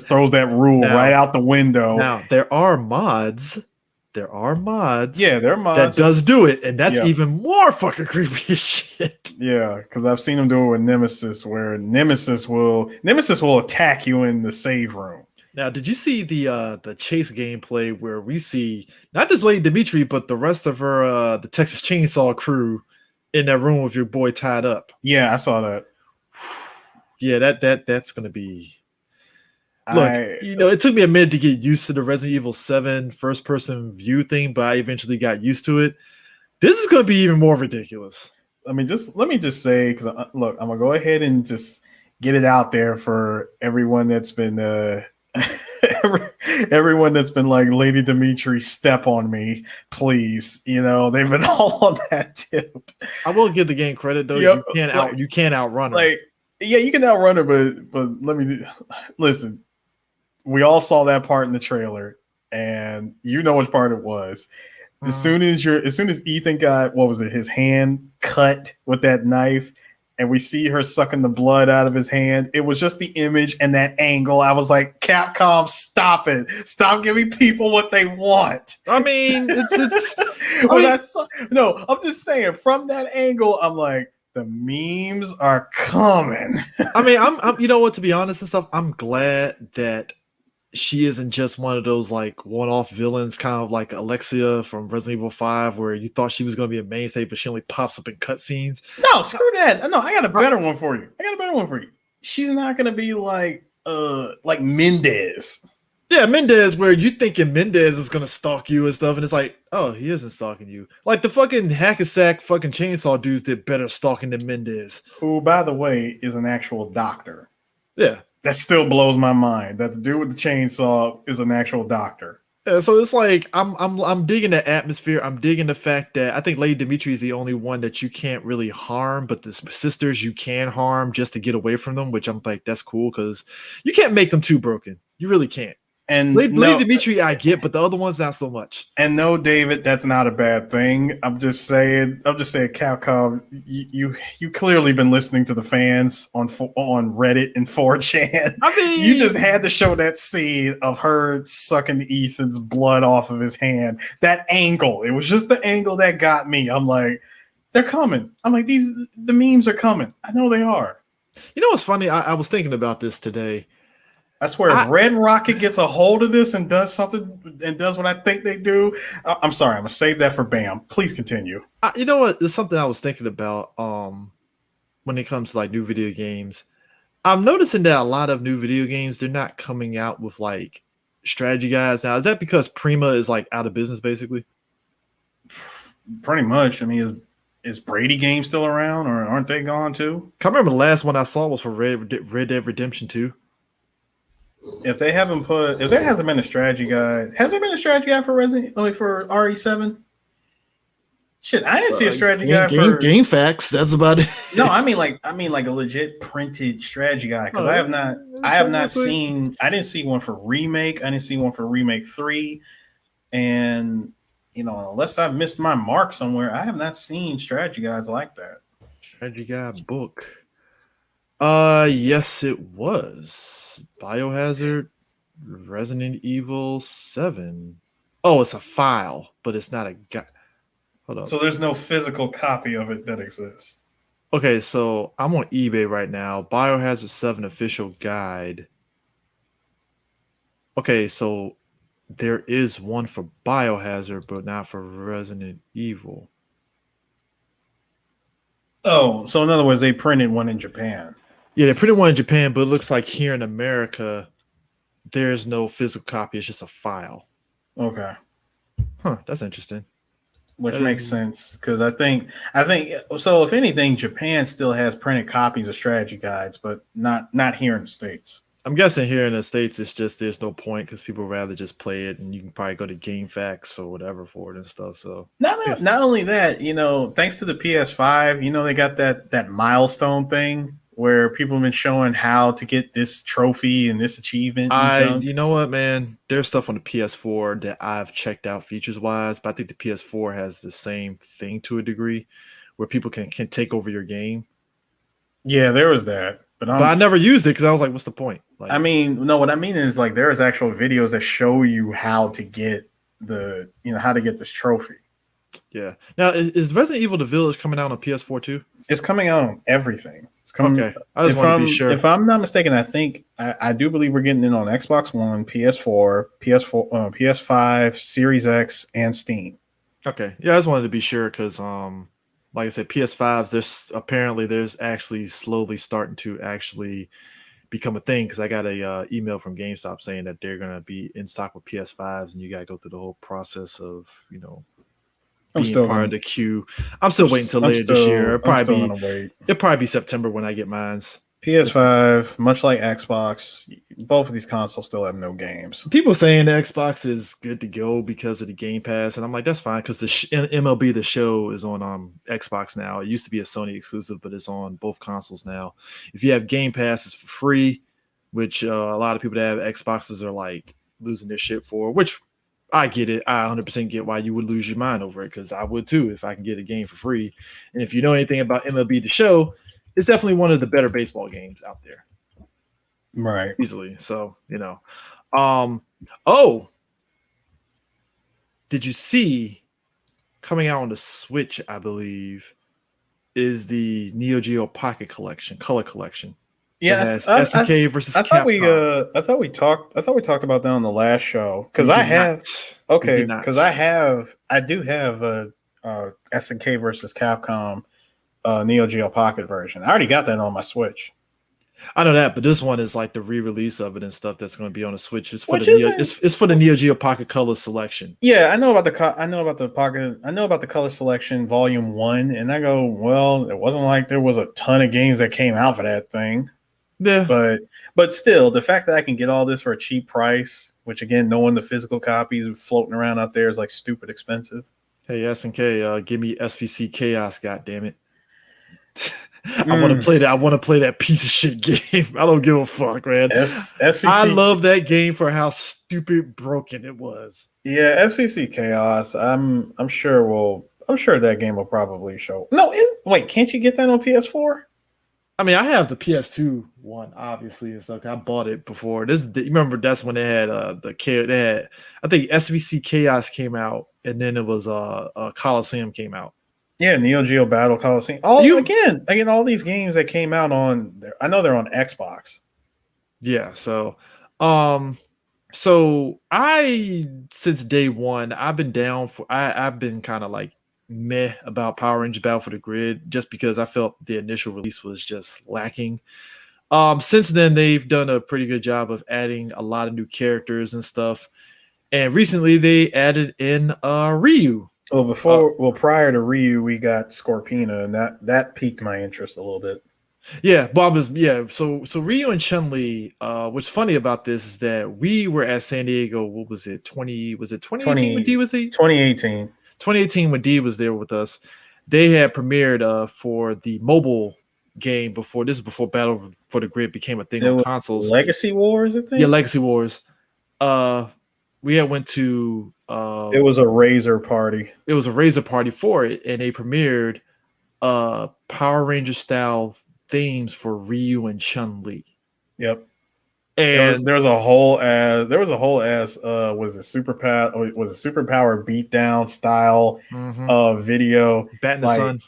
Speaker 2: throws that rule right out the window.
Speaker 1: Now, there are mods.
Speaker 2: Yeah, there are mods
Speaker 1: that does do it, and that's even more fucking creepy as shit.
Speaker 2: Yeah, because I've seen them do it with Nemesis, where Nemesis will attack you in the save room.
Speaker 1: Now, did you see the chase gameplay where we see not just Lady Dimitri, but the rest of her the Texas Chainsaw crew in that room with your boy tied up?
Speaker 2: Yeah, I saw that.
Speaker 1: Yeah, that's gonna be. Look, it took me a minute to get used to the Resident Evil 7 first-person view thing, but I eventually got used to it. This is gonna be even more ridiculous.
Speaker 2: Let me just say, because look, I'm gonna go ahead and just get it out there for everyone that's been everyone that's been like, Lady Dimitri, step on me, please. They've been all on that tip.
Speaker 1: I will give the game credit though.
Speaker 2: Yep.
Speaker 1: You can't outrun her.
Speaker 2: Yeah, you can outrun her, but listen. We all saw that part in the trailer, and you know which part it was. As soon as Ethan got, what was it, his hand cut with that knife, and we see her sucking the blood out of his hand, it was just the image and that angle. I was like, Capcom, stop it. Stop giving people what they want.
Speaker 1: I mean,
Speaker 2: I'm just saying, from that angle, I'm like, the memes are coming.
Speaker 1: I mean, I'm you know what, to be honest and stuff, I'm glad that she isn't just one of those like one-off villains, kind of like Alexia from Resident Evil 5, where you thought she was going to be a mainstay, but she only pops up in cutscenes.
Speaker 2: No, screw that. No, I got a better one for you. She's not going to be like Mendez.
Speaker 1: Yeah, Mendez, where you thinking Mendez is going to stalk you and stuff, and it's like, oh, he isn't stalking you. Like the fucking hack-a-sack fucking chainsaw dudes did better stalking than Mendez.
Speaker 2: Who, by the way, is an actual doctor.
Speaker 1: Yeah.
Speaker 2: That still blows my mind that the dude with the chainsaw is an actual doctor.
Speaker 1: Yeah, so it's like I'm digging the atmosphere. I'm digging the fact that I think Lady Dimitri is the only one that you can't really harm, but the sisters you can harm just to get away from them, which I'm like, that's cool because you can't make them too broken. You really can't.
Speaker 2: And
Speaker 1: Lady Dimitri, I get, but the other ones not so much.
Speaker 2: And no, David, that's not a bad thing. I'm just saying, Capcom, you clearly been listening to the fans on Reddit and 4chan.
Speaker 1: I mean,
Speaker 2: you just had to show that scene of her sucking Ethan's blood off of his hand. That angle, it was just the angle that got me. I'm like, they're coming. I'm like, the memes are coming. I know they are.
Speaker 1: You know what's funny? I was thinking about this today.
Speaker 2: I swear, if Red Rocket gets a hold of this and does something and does what I think they do, I'm sorry, I'm gonna save that for Bam. Please continue.
Speaker 1: You know what? There's something I was thinking about when it comes to like new video games. I'm noticing that a lot of new video games, they're not coming out with like strategy guides now. Is that because Prima is like out of business, basically?
Speaker 2: Pretty much. I mean, is Brady Game still around, or aren't they gone too?
Speaker 1: I remember the last one I saw was for Red Dead Redemption 2.
Speaker 2: If there hasn't been a strategy guide, has there been a strategy guide for for RE7? Shit, I didn't see a strategy guide for
Speaker 1: Game Facts. That's about it.
Speaker 2: No, I mean like a legit printed strategy guide, because I didn't see one for Remake. I didn't see one for Remake 3, and unless I've missed my mark somewhere, I have not seen strategy guides like that.
Speaker 1: Strategy guide book. Yes, it was Biohazard Resident Evil 7. Oh, it's a file, but it's not a guide. Hold up.
Speaker 2: So there's no physical copy of it that exists.
Speaker 1: Okay, so I'm on eBay right now. Biohazard 7 official guide. Okay, so there is one for Biohazard, but not for Resident Evil.
Speaker 2: Oh, so in other words, they printed one in Japan.
Speaker 1: Yeah, they printed one in Japan, but it looks like here in America, there's no physical copy. It's just a file.
Speaker 2: Okay.
Speaker 1: Huh, that's interesting.
Speaker 2: Which
Speaker 1: That
Speaker 2: makes
Speaker 1: is-
Speaker 2: sense because I think so. If anything, Japan still has printed copies of strategy guides, but not here in the States.
Speaker 1: I'm guessing here in the States, it's just there's no point because people rather just play it, and you can probably go to GameFAQs or whatever for it and stuff. So
Speaker 2: Not only that, thanks to the PS5, they got that milestone thing where people have been showing how to get this trophy and this achievement. And
Speaker 1: you know what, man? There's stuff on the PS4 that I've checked out features wise, but I think the PS4 has the same thing to a degree, where people can take over your game.
Speaker 2: Yeah, there was that, but
Speaker 1: I never used it because I was like, "What's the point?" Like,
Speaker 2: I mean, no, what I mean is like there is actual videos that show you how to get how to get this trophy.
Speaker 1: yeah. Now, is Resident Evil: The Village coming out on PS4 too?
Speaker 2: It's coming out on everything. It's coming.
Speaker 1: Okay, I just want to be sure.
Speaker 2: If I'm not mistaken, I do believe we're getting in on Xbox One, PS4, PS5, Series X, and Steam.
Speaker 1: Okay, yeah, I just wanted to be sure because, like I said, PS5s. There's actually slowly starting to actually become a thing because I got a email from GameStop saying that they're gonna be in stock with PS5s, and you gotta go through the whole process of
Speaker 2: I'm
Speaker 1: being
Speaker 2: still
Speaker 1: part
Speaker 2: gonna,
Speaker 1: of the queue. I'm still waiting until later this year. It'll probably be September when I get mine's.
Speaker 2: PS5, much like Xbox, both of these consoles still have no games.
Speaker 1: People saying the Xbox is good to go because of the Game Pass, and I'm like, that's fine because the MLB The Show is on Xbox now. It used to be a Sony exclusive, but it's on both consoles now. If you have Game Pass, it's for free, which a lot of people that have Xboxes are like losing their shit for, which I get it. I 100% get why you would lose your mind over it because I would too if I can get a game for free. And if you know anything about MLB The Show, it's definitely one of the better baseball games out there.
Speaker 2: Right.
Speaker 1: Easily. So, oh, did you see coming out on the Switch, I believe, is the Neo Geo Pocket Collection, color collection.
Speaker 2: Yeah,
Speaker 1: SNK versus Capcom.
Speaker 2: I thought we talked about that on the last show because I do have a SNK versus Capcom Neo Geo Pocket version. I already got that on my Switch.
Speaker 1: I know that, but this one is like the re-release of it and stuff that's going to be on the Switch. It's for the Neo Geo Pocket Color Selection.
Speaker 2: Yeah, I know about the Color Selection Volume 1, and I go, well, it wasn't like there was a ton of games that came out for that thing.
Speaker 1: Yeah,
Speaker 2: but still, the fact that I can get all this for a cheap price, which again, knowing the physical copies floating around out there is like stupid expensive.
Speaker 1: Hey, SNK, give me SVC Chaos, goddammit. I want to play that. I want to play that piece of shit game. I don't give a fuck, man.
Speaker 2: SVC.
Speaker 1: I love that game for how stupid broken it was.
Speaker 2: Yeah, SVC Chaos. I'm sure that game will probably show. No, wait, can't you get that on PS4?
Speaker 1: I mean, I have the PS2 one, obviously, and stuff. I bought it before. You remember that's when they had I think SVC Chaos came out, and then it was Coliseum came out. Yeah,
Speaker 2: Neo Geo Battle Coliseum. Again, all these games that came out on there, I know they're on Xbox.
Speaker 1: Yeah, so since day one, I've been down for I've been kind of like meh about Power Rangers Battle for the Grid just because I felt the initial release was just lacking. Since then, they've done a pretty good job of adding a lot of new characters and stuff. And recently, they added in Ryu.
Speaker 2: Well, prior to Ryu, we got Scorpina, and that piqued my interest a little bit.
Speaker 1: Yeah, So Ryu and Chun-Li. What's funny about this is that we were at San Diego. What was it? 2018 when D was there?
Speaker 2: 2018.
Speaker 1: 2018 when D was there with us. They had premiered for the mobile game before Battle for the Grid became a thing on consoles.
Speaker 2: Legacy Wars, I think.
Speaker 1: Yeah, Legacy Wars. We had went to.
Speaker 2: It was a Razor party.
Speaker 1: It was a Razor party for it, and they premiered Power Ranger style themes for Ryu and Chun-Li.
Speaker 2: Yep.
Speaker 1: And
Speaker 2: there was a whole ass was it superpower beatdown style video.
Speaker 1: Bat in the Sun.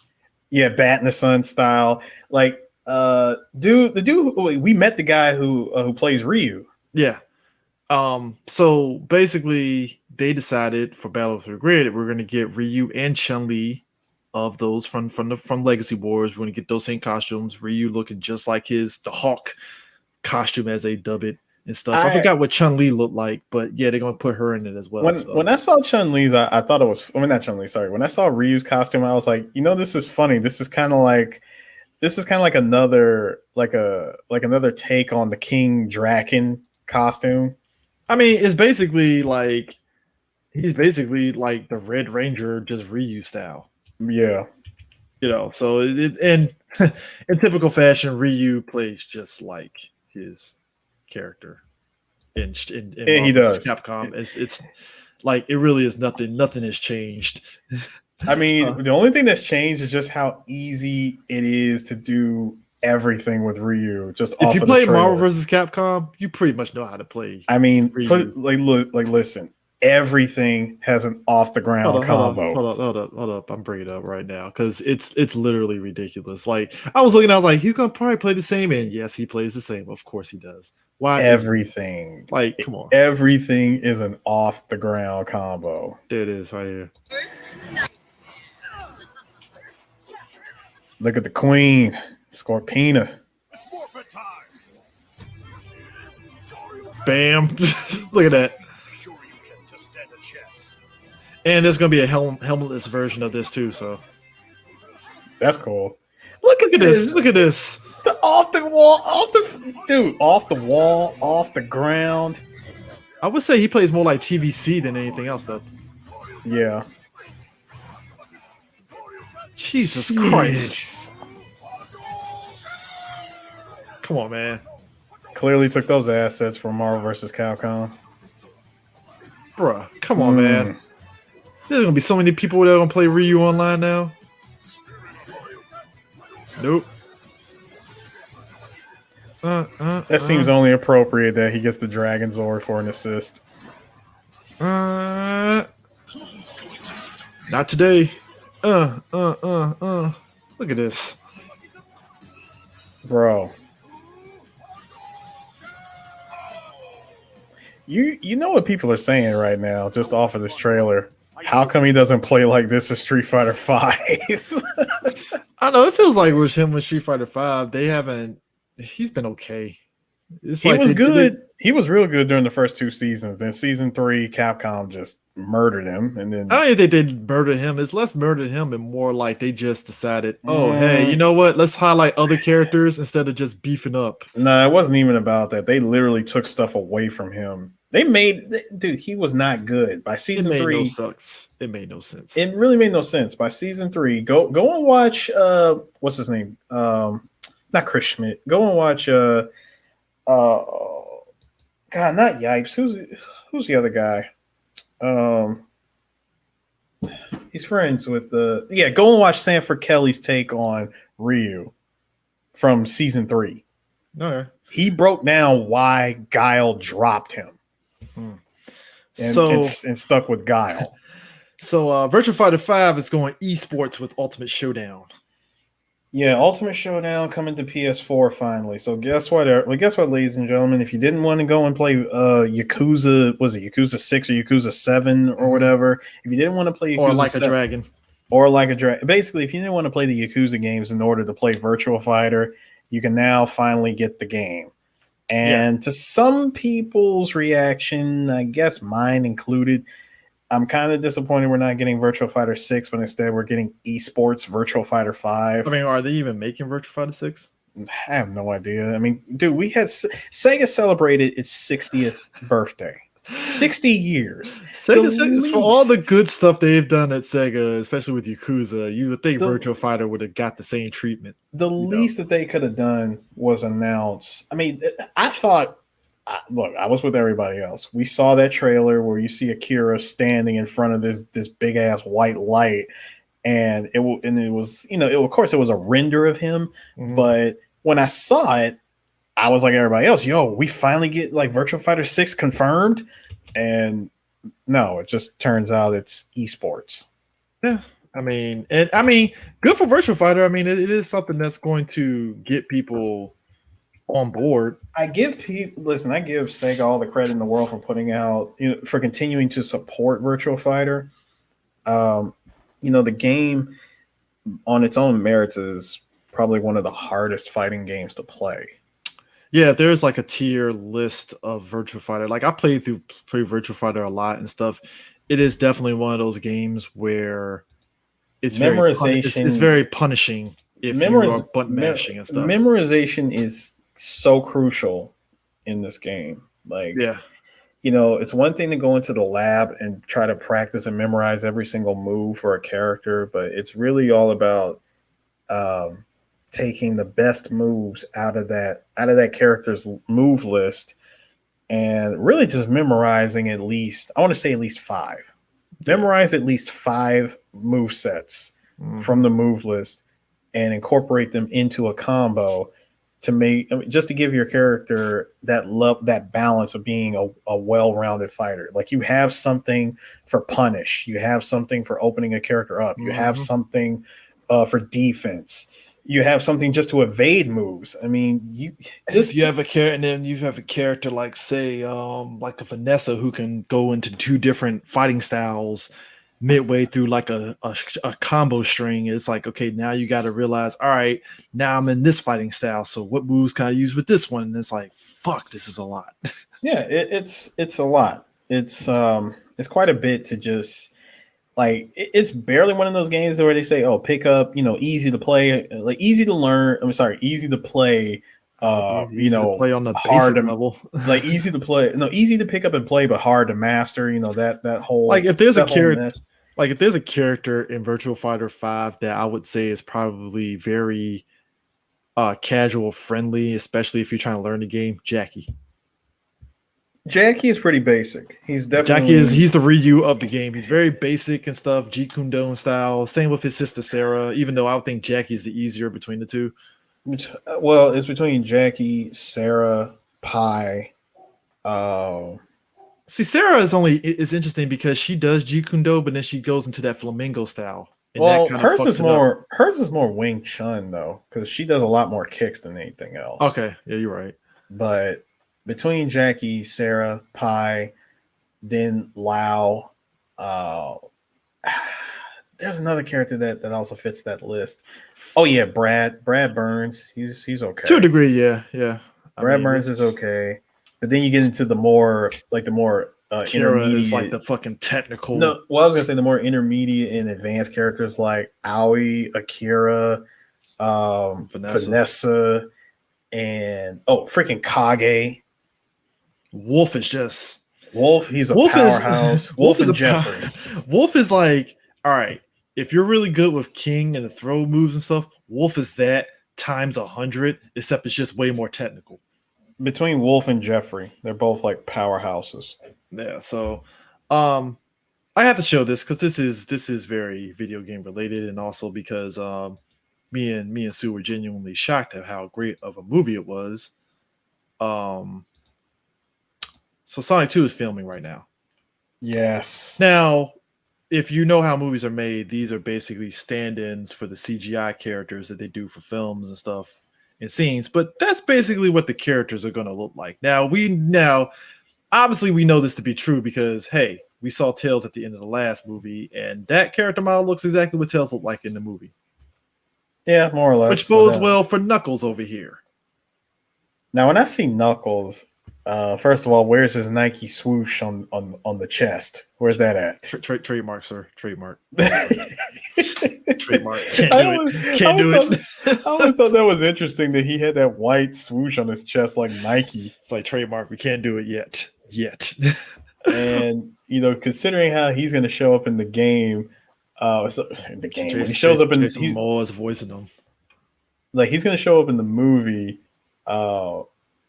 Speaker 2: Yeah, Bat in the Sun style. Like we met the guy who plays Ryu.
Speaker 1: Yeah. So basically they decided for Battle of the Grid we're gonna get Ryu and Chun-Li of those from Legacy Wars. We're gonna get those same costumes. Ryu looking just like the Hawk costume as they dub it and stuff. I forgot what Chun-Li looked like, but yeah, they're gonna put her in it as well.
Speaker 2: When I saw Chun-Li's, I thought it was not Chun-Li, sorry. When I saw Ryu's costume, I was like, this is funny. This is kind of like another another take on the King Draken costume.
Speaker 1: I mean, it's basically like he's basically like the Red Ranger, just Ryu style.
Speaker 2: Yeah.
Speaker 1: So in typical fashion, Ryu plays just like his character in
Speaker 2: he does.
Speaker 1: Capcom. It's like it really is nothing has changed.
Speaker 2: I mean, the only thing that's changed is just how easy it is to do everything with Ryu. Just if you play
Speaker 1: Marvel vs. Capcom, you pretty much know how to play.
Speaker 2: I mean, listen, everything has an off the ground combo.
Speaker 1: Hold up. I'm bringing it up right now because it's literally ridiculous. Like I was looking, I was like, he's gonna probably play the same, and yes, he plays the same. Of course, he does. Why?
Speaker 2: Everything.
Speaker 1: Come on.
Speaker 2: Everything is an off the ground combo.
Speaker 1: There it is, right here.
Speaker 2: Look at the Queen, Scorpina.
Speaker 1: Bam! Look at that. And there's gonna be a helmetless version of this too, so
Speaker 2: that's cool. Look at this!
Speaker 1: Look at this!
Speaker 2: Off the wall, off the ground.
Speaker 1: I would say he plays more like TVC than anything else, though.
Speaker 2: Yeah.
Speaker 1: Jesus Christ! Come on, man.
Speaker 2: Clearly took those assets from Marvel vs. Capcom.
Speaker 1: Bruh, come on, man. There's gonna be so many people that are gonna play Ryu online now. Nope.
Speaker 2: That seems only appropriate that he gets the Dragon Zord for an assist.
Speaker 1: Not today. Look at this.
Speaker 2: Bro. You know what people are saying right now, just off of this trailer. How come he doesn't play like this in Street Fighter V?
Speaker 1: I know it feels like with him with Street Fighter V, he's been okay.
Speaker 2: He was good. He was real good during the first 2 seasons. Then season 3, Capcom just murdered him. And then
Speaker 1: I don't think they did murder him. It's less murdered him and more like they just decided, hey, you know what? Let's highlight other characters instead of just beefing up.
Speaker 2: No, it wasn't even about that. They literally took stuff away from him. He was not good by season 3.
Speaker 1: It made no sense.
Speaker 2: It really made no sense. By season 3, go and watch what's his name? Not Chris Schmidt. Go and watch God, not Yipes. Who's the other guy? He's friends with go and watch Sanford Kelly's take on Ryu from season 3.
Speaker 1: Okay.
Speaker 2: He broke down why Guile dropped him. And stuck with Guile.
Speaker 1: So Virtua Fighter 5 is going esports with Ultimate Showdown.
Speaker 2: Yeah, Ultimate Showdown coming to PS4 finally. So guess what, ladies and gentlemen? If you didn't want to go and play Yakuza, was it Yakuza 6 or Yakuza 7 or whatever? If you didn't want to play Yakuza
Speaker 1: or like
Speaker 2: 7,
Speaker 1: a dragon.
Speaker 2: Or like a dragon. Basically, if you didn't want to play the Yakuza games in order to play Virtua Fighter, you can now finally get the game. And to some people's reaction, I guess mine included, I'm kind of disappointed we're not getting Virtua Fighter 6, but instead we're getting esports Virtua Fighter 5.
Speaker 1: I mean, are they even making Virtua Fighter 6?
Speaker 2: I have no idea. I mean, dude, Sega celebrated its 60th birthday. 60 years.
Speaker 1: Sega, for all the good stuff they've done at Sega, especially with Yakuza, you would think Virtua Fighter would have got the same treatment.
Speaker 2: The least that they could have done was announce. I mean, I thought, look, I was with everybody else. We saw that trailer where you see Akira standing in front of this big ass white light, and it was, of course, it was a render of him, but when I saw it, I was like everybody else, yo, we finally get like Virtua Fighter 6 confirmed. And no, it just turns out it's esports.
Speaker 1: Yeah. I mean, good for Virtual Fighter. I mean, it is something that's going to get people on board.
Speaker 2: I give Sega all the credit in the world for putting out, for continuing to support Virtua Fighter. The game on its own merits is probably one of the hardest fighting games to play.
Speaker 1: Yeah, there's like a tier list of Virtua Fighter. Like I play Virtua Fighter a lot and stuff. It is definitely one of those games where it's very punishing if you are button mashing and stuff.
Speaker 2: Memorization is so crucial in this game. Like,
Speaker 1: yeah,
Speaker 2: it's one thing to go into the lab and try to practice and memorize every single move for a character, but it's really all about taking the best moves out of that character's move list and really just memorizing at least 5. Memorize at least 5 move sets from the move list and incorporate them into a combo to just to give your character that balance of being a well-rounded fighter. Like you have something for punish, you have something for opening a character up, you have something for defense, you have something just to evade moves. I mean, you have a character,
Speaker 1: and then you have a character like say like a Vanessa who can go into 2 different fighting styles midway through like a combo string. It's like, okay, now you got to realize, all right, now I'm in this fighting style, so what moves can I use with this one? And it's like, fuck, this is a lot.
Speaker 2: Yeah, it's a lot. It's quite a bit to just like. It's barely one of those games where they say, oh, pick up, easy to play, like easy to learn. Easy to play.
Speaker 1: Easy to play on the
Speaker 2: hard
Speaker 1: basic level.
Speaker 2: Like easy to play, easy to pick up and play, but hard to master. That whole,
Speaker 1: like if there's a character, like if there's a character in Virtua Fighter 5 that I would say is probably very casual friendly, especially if you're trying to learn the game, Jackie.
Speaker 2: Jackie is pretty basic. He's
Speaker 1: the Ryu of the game. He's very basic and stuff, Jeet Kune Do style. Same with his sister Sarah, even though I would think Jackie's the easier between the two.
Speaker 2: Well, it's between Jackie, Sarah, Pi.
Speaker 1: See, Sarah is interesting because she does Jeet Kune Do, but then she goes into that flamingo style. And
Speaker 2: well, hers is more Wing Chun though, because she does a lot more kicks than anything else.
Speaker 1: Okay, yeah, you're right.
Speaker 2: But between Jackie, Sarah, Pi, then Lao, there's another character that also fits that list. Oh yeah, Brad Burns. He's okay
Speaker 1: to a degree. Yeah.
Speaker 2: Brad Burns is okay, but then you get into the more
Speaker 1: Kira is like the fucking technical.
Speaker 2: No, well, I was gonna say the more intermediate and advanced characters like Aoi, Akira, Vanessa, and freaking Kage.
Speaker 1: Wolf is just
Speaker 2: Wolf. He's a powerhouse. Wolf and Jeffrey.
Speaker 1: Wolf is like, all right. If you're really good with King and the throw moves and stuff, Wolf is that times 100, except it's just way more technical.
Speaker 2: Between Wolf and Jeffrey, they're both like powerhouses.
Speaker 1: Yeah, so I have to show this because this is very video game related, and also because me and Sue were genuinely shocked at how great of a movie it was. So Sonic 2 is filming right now.
Speaker 2: Yes.
Speaker 1: Now, if you know how movies are made, these are basically stand-ins for the CGI characters that they do for films and stuff and scenes. But that's basically what the characters are going to look like. Now, obviously we know this to be true because, hey, we saw Tails at the end of the last movie, and that character model looks exactly what Tails looked like in the movie.
Speaker 2: Yeah, more or less.
Speaker 1: Which bodes well for Knuckles over here.
Speaker 2: Now, when I see Knuckles, first of all, where's his Nike swoosh on the chest? Where's that at?
Speaker 1: Trademark, sir. Trademark. Trademark. Can't do it.
Speaker 2: I always thought that was interesting that he had that white swoosh on his chest like Nike.
Speaker 1: It's like trademark. We can't do it yet.
Speaker 2: And considering how he's going to show up in the game, when he shows up in
Speaker 1: Jason Momoa's voicing him.
Speaker 2: Like he's going to show up in the movie.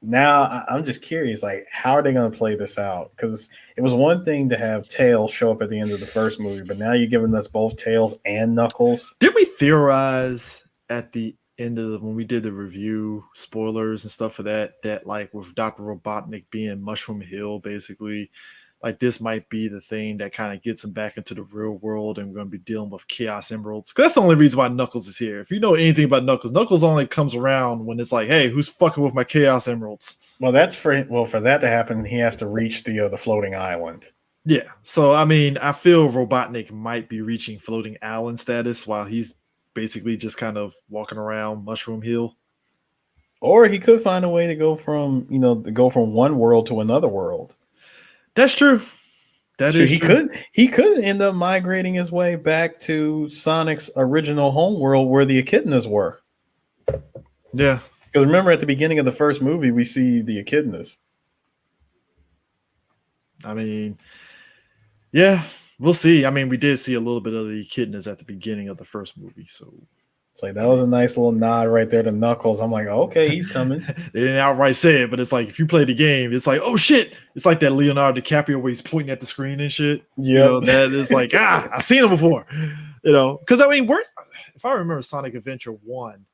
Speaker 2: Now I'm just curious, like, how are they going to play this out? Because it was one thing to have Tails show up at the end of the first movie, but now you're giving us both Tails and Knuckles.
Speaker 1: Did we theorize at the when we did the review spoilers and stuff for that like with Dr. Robotnik being Mushroom Hill, basically, like this might be the thing that kind of gets him back into the real world, and we're going to be dealing with Chaos Emeralds. 'Cause that's the only reason why Knuckles is here. If you know anything about Knuckles, Knuckles only comes around when it's like, hey, who's fucking with my Chaos Emeralds?
Speaker 2: Well, for that to happen, he has to reach the floating island.
Speaker 1: Yeah. So I mean, I feel Robotnik might be reaching floating island status while he's basically just kind of walking around Mushroom Hill.
Speaker 2: Or he could find a way to go from one world to another world.
Speaker 1: That's true.
Speaker 2: He could end up migrating his way back to Sonic's original homeworld where the echidnas were.
Speaker 1: Yeah.
Speaker 2: Because remember, at the beginning of the first movie, we see the echidnas.
Speaker 1: I mean, yeah, we'll see. I mean, we did see a little bit of the echidnas at the beginning of the first movie, so
Speaker 2: it's like that was a nice little nod right there to Knuckles. I'm like, okay, he's coming.
Speaker 1: They didn't outright say it, but it's like if you play the game, it's like, oh shit! It's like that Leonardo DiCaprio where he's pointing at the screen and shit.
Speaker 2: Yeah,
Speaker 1: you know, that is like I've seen him before. You know, because I mean, if I remember Sonic Adventure 1.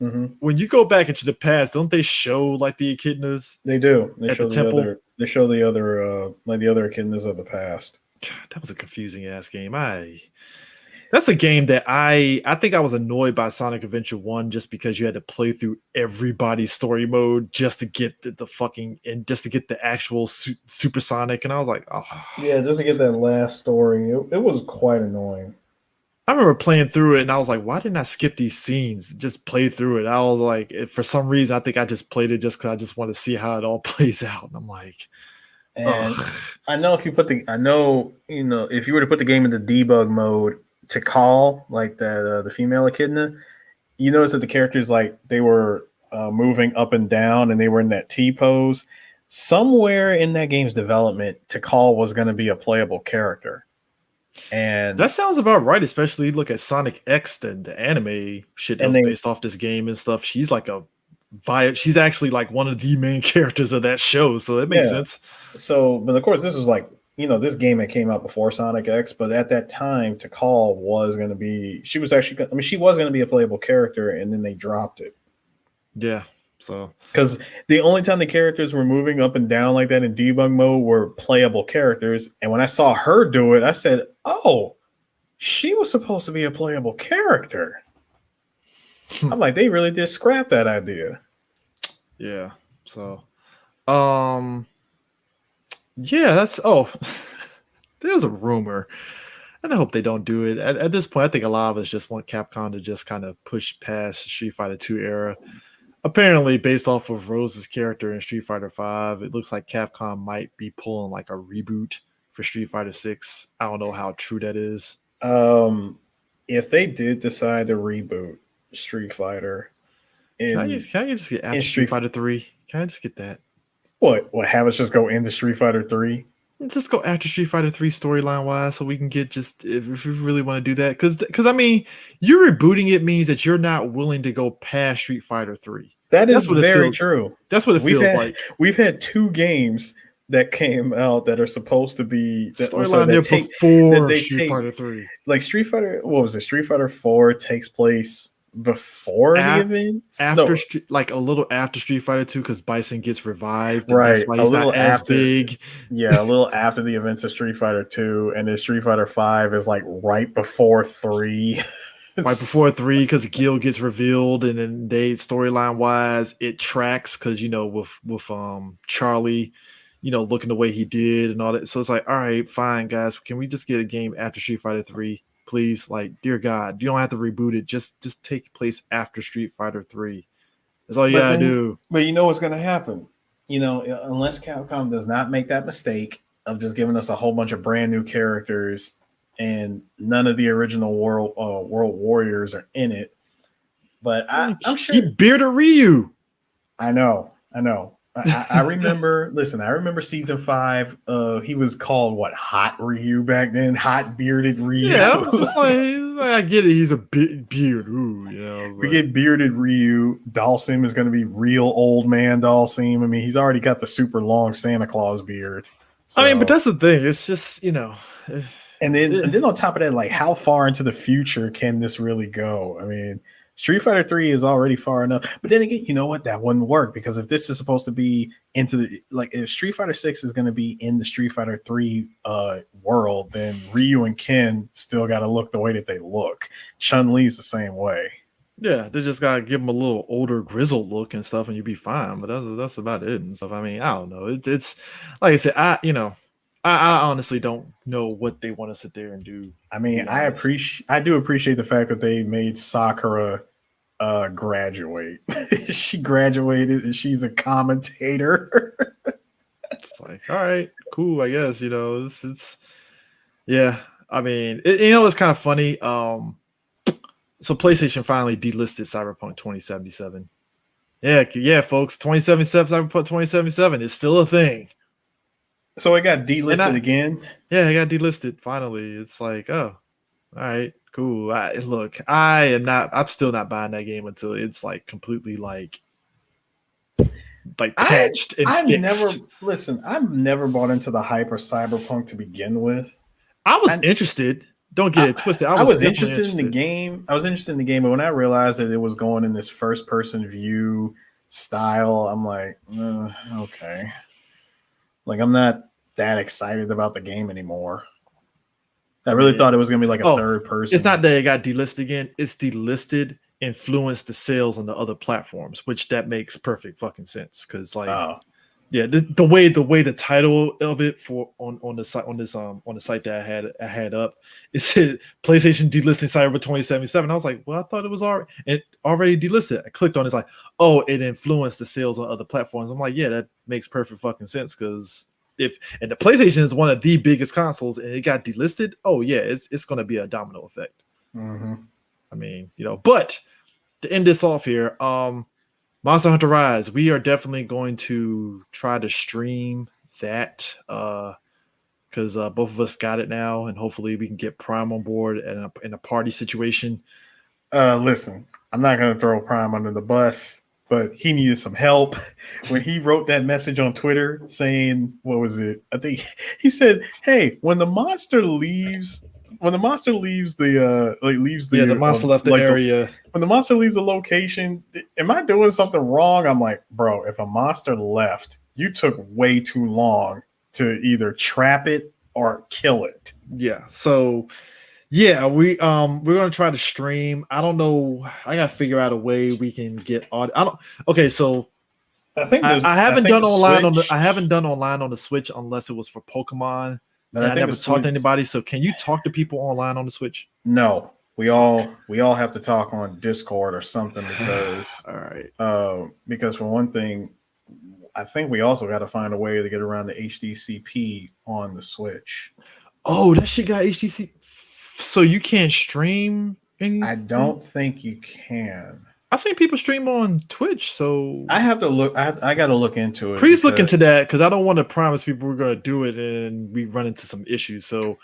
Speaker 2: Mm-hmm.
Speaker 1: When you go back into the past, don't they show like the echidnas?
Speaker 2: They do. They
Speaker 1: at
Speaker 2: show
Speaker 1: the temple.
Speaker 2: They show the other echidnas of the past.
Speaker 1: God, that was a confusing ass game. That's a game that I think I was annoyed by Sonic Adventure 1 just because you had to play through everybody's story mode just to get just to get the actual Super Sonic, and I was like, oh
Speaker 2: yeah, just to get that last story. It was quite annoying.
Speaker 1: I remember playing through it and I was like, why didn't I skip these scenes? Just play through it. I was like, for some reason, I think I just played it just because I just want to see how it all plays out. And I'm like,
Speaker 2: and I know if you were to put the game into debug mode to call like that the female echidna, you notice that the characters like they were moving up and down and they were in that T pose. Somewhere in that game's development, Tikal was going to be a playable character. And
Speaker 1: that sounds about right, especially look at Sonic X, the anime shit that was based off this game and stuff. She's like she's actually like one of the main characters of that show, so it makes sense.
Speaker 2: So, but of course, this was like, this game that came out before Sonic X, but at that time, Tikal was going to be, she was going to be a playable character, and then they dropped it.
Speaker 1: Yeah. So,
Speaker 2: because the only time the characters were moving up and down like that in debug mode were playable characters, and when I saw her do it, I said, "Oh, she was supposed to be a playable character." I'm like, they really did scrap that idea.
Speaker 1: Yeah. So, yeah, there's a rumor, and I hope they don't do it. At this point, I think a lot of us just want Capcom to just kind of push past Street Fighter 2 era. Apparently, based off of Rose's character in Street Fighter 5, it looks like Capcom might be pulling like a reboot for Street Fighter 6. I don't know how true that is.
Speaker 2: If they did decide to reboot Street Fighter,
Speaker 1: can I just get after Street Fighter 3? Can I just get that?
Speaker 2: What have us just go into Street Fighter 3?
Speaker 1: Just go after Street Fighter 3 storyline wise, so we can get just if you really want to do that, because I mean, you rebooting it means that you're not willing to go past Street Fighter 3.
Speaker 2: That is very true.
Speaker 1: That's what it feels like.
Speaker 2: We've had 2 games that came out that are supposed to be
Speaker 1: storyline before Street Fighter 3.
Speaker 2: Like Street Fighter, what was it? Street Fighter 4 takes place before the events,
Speaker 1: like a little after Street Fighter 2, because Bison gets revived,
Speaker 2: right?
Speaker 1: That's why he's not as big.
Speaker 2: Yeah, a little after the events of Street Fighter 2, and then Street Fighter 5 is like right before 3.
Speaker 1: Right before 3, because Gil gets revealed, and then storyline wise it tracks because with Charlie, looking the way he did and all that. So it's like, all right, fine, guys, can we just get a game after Street Fighter 3? Please, like, dear God, you don't have to reboot it. Just take place after Street Fighter 3. That's all you gotta do.
Speaker 2: But you know what's gonna happen? Unless Capcom does not make that mistake of just giving us a whole bunch of brand new characters and none of the original World Warriors are in it. But I'm sure
Speaker 1: keep bearded Ryu.
Speaker 2: I know. I remember. Listen, I remember season 5. He was called Hot Ryu back then. Hot bearded Ryu.
Speaker 1: Yeah, just like I get it. He's a beard. Ooh,
Speaker 2: we get bearded Ryu. Dalsim is going to be real old man Dalsim. I mean, he's already got the super long Santa Claus beard. So.
Speaker 1: I mean, but that's the thing. It's just
Speaker 2: And then on top of that, like, how far into the future can this really go? I mean, Street Fighter 3 is already far enough. But then again, you know what? That wouldn't work because if this is supposed to be into the like if Street Fighter 6 is going to be in the Street Fighter 3 world, then Ryu and Ken still got to look the way that they look. Chun-Li's the same way.
Speaker 1: Yeah, they just gotta give him a little older, grizzled look and stuff, and you'd be fine. But that's about it and stuff. I mean, I don't know. It's like I said, I honestly don't know what they want to sit there and do.
Speaker 2: I mean, I do appreciate the fact that they made Sakura graduate. She graduated and she's a commentator.
Speaker 1: It's like, all right, cool, I guess. It's yeah. I mean, it's kind of funny. So PlayStation finally delisted Cyberpunk 2077. Yeah, folks, 2077 Cyberpunk 2077 is still a thing.
Speaker 2: So it got delisted again?
Speaker 1: Yeah, it got delisted finally. It's like, oh, all right, cool. I'm still not buying that game until it's like completely like patched and fixed.
Speaker 2: I've never bought into the hype of Cyberpunk to begin with.
Speaker 1: I was interested. Don't get it twisted.
Speaker 2: I was interested in the game. I was interested in the game, but when I realized that it was going in this first-person view style, I'm like, okay. Like, I'm not that excited about the game anymore. I really thought it was going to be like a third person.
Speaker 1: It's not that it got delisted again. It's delisted, influenced the sales on the other platforms, which that makes perfect fucking sense. Because yeah, the way the title of it on the site that I had up, it said PlayStation delisting Cyber 2077. I was like, well, I thought it was already delisted. I clicked on it, it's like, oh, it influenced the sales on other platforms. I'm like, yeah, that makes perfect fucking sense because the PlayStation is one of the biggest consoles and it got delisted, oh yeah, it's going to be a domino effect.
Speaker 2: Mm-hmm.
Speaker 1: I mean, but to end this off here, Monster Hunter Rise, we are definitely going to try to stream that because both of us got it now, and hopefully we can get Prime on board in a party situation.
Speaker 2: Listen, I'm not going to throw Prime under the bus, but he needed some help. When he wrote that message on Twitter saying, what was it? I think he said, hey, when the monster leaves the monster left the
Speaker 1: area.
Speaker 2: When the monster leaves the location, am I doing something wrong? I'm like, bro, if a monster left, you took way too long to either trap it or kill it.
Speaker 1: Yeah. So yeah, we're gonna try to stream. I don't know. I gotta figure out a way we can get audio. So I haven't done online on the Switch unless it was for Pokemon. I never talked to anybody. So can you talk to people online on the Switch?
Speaker 2: No, we all have to talk on Discord or something because
Speaker 1: all right.
Speaker 2: Because for one thing, I think we also got to find a way to get around the HDCP on the Switch.
Speaker 1: Oh, that shit got HDCP. So you can't stream anything?
Speaker 2: I don't think you can.
Speaker 1: I've seen people stream on Twitch, so
Speaker 2: I have to look. I got to look into it.
Speaker 1: Please look into that because I don't want to promise people we're going to do it and we run into some issues. So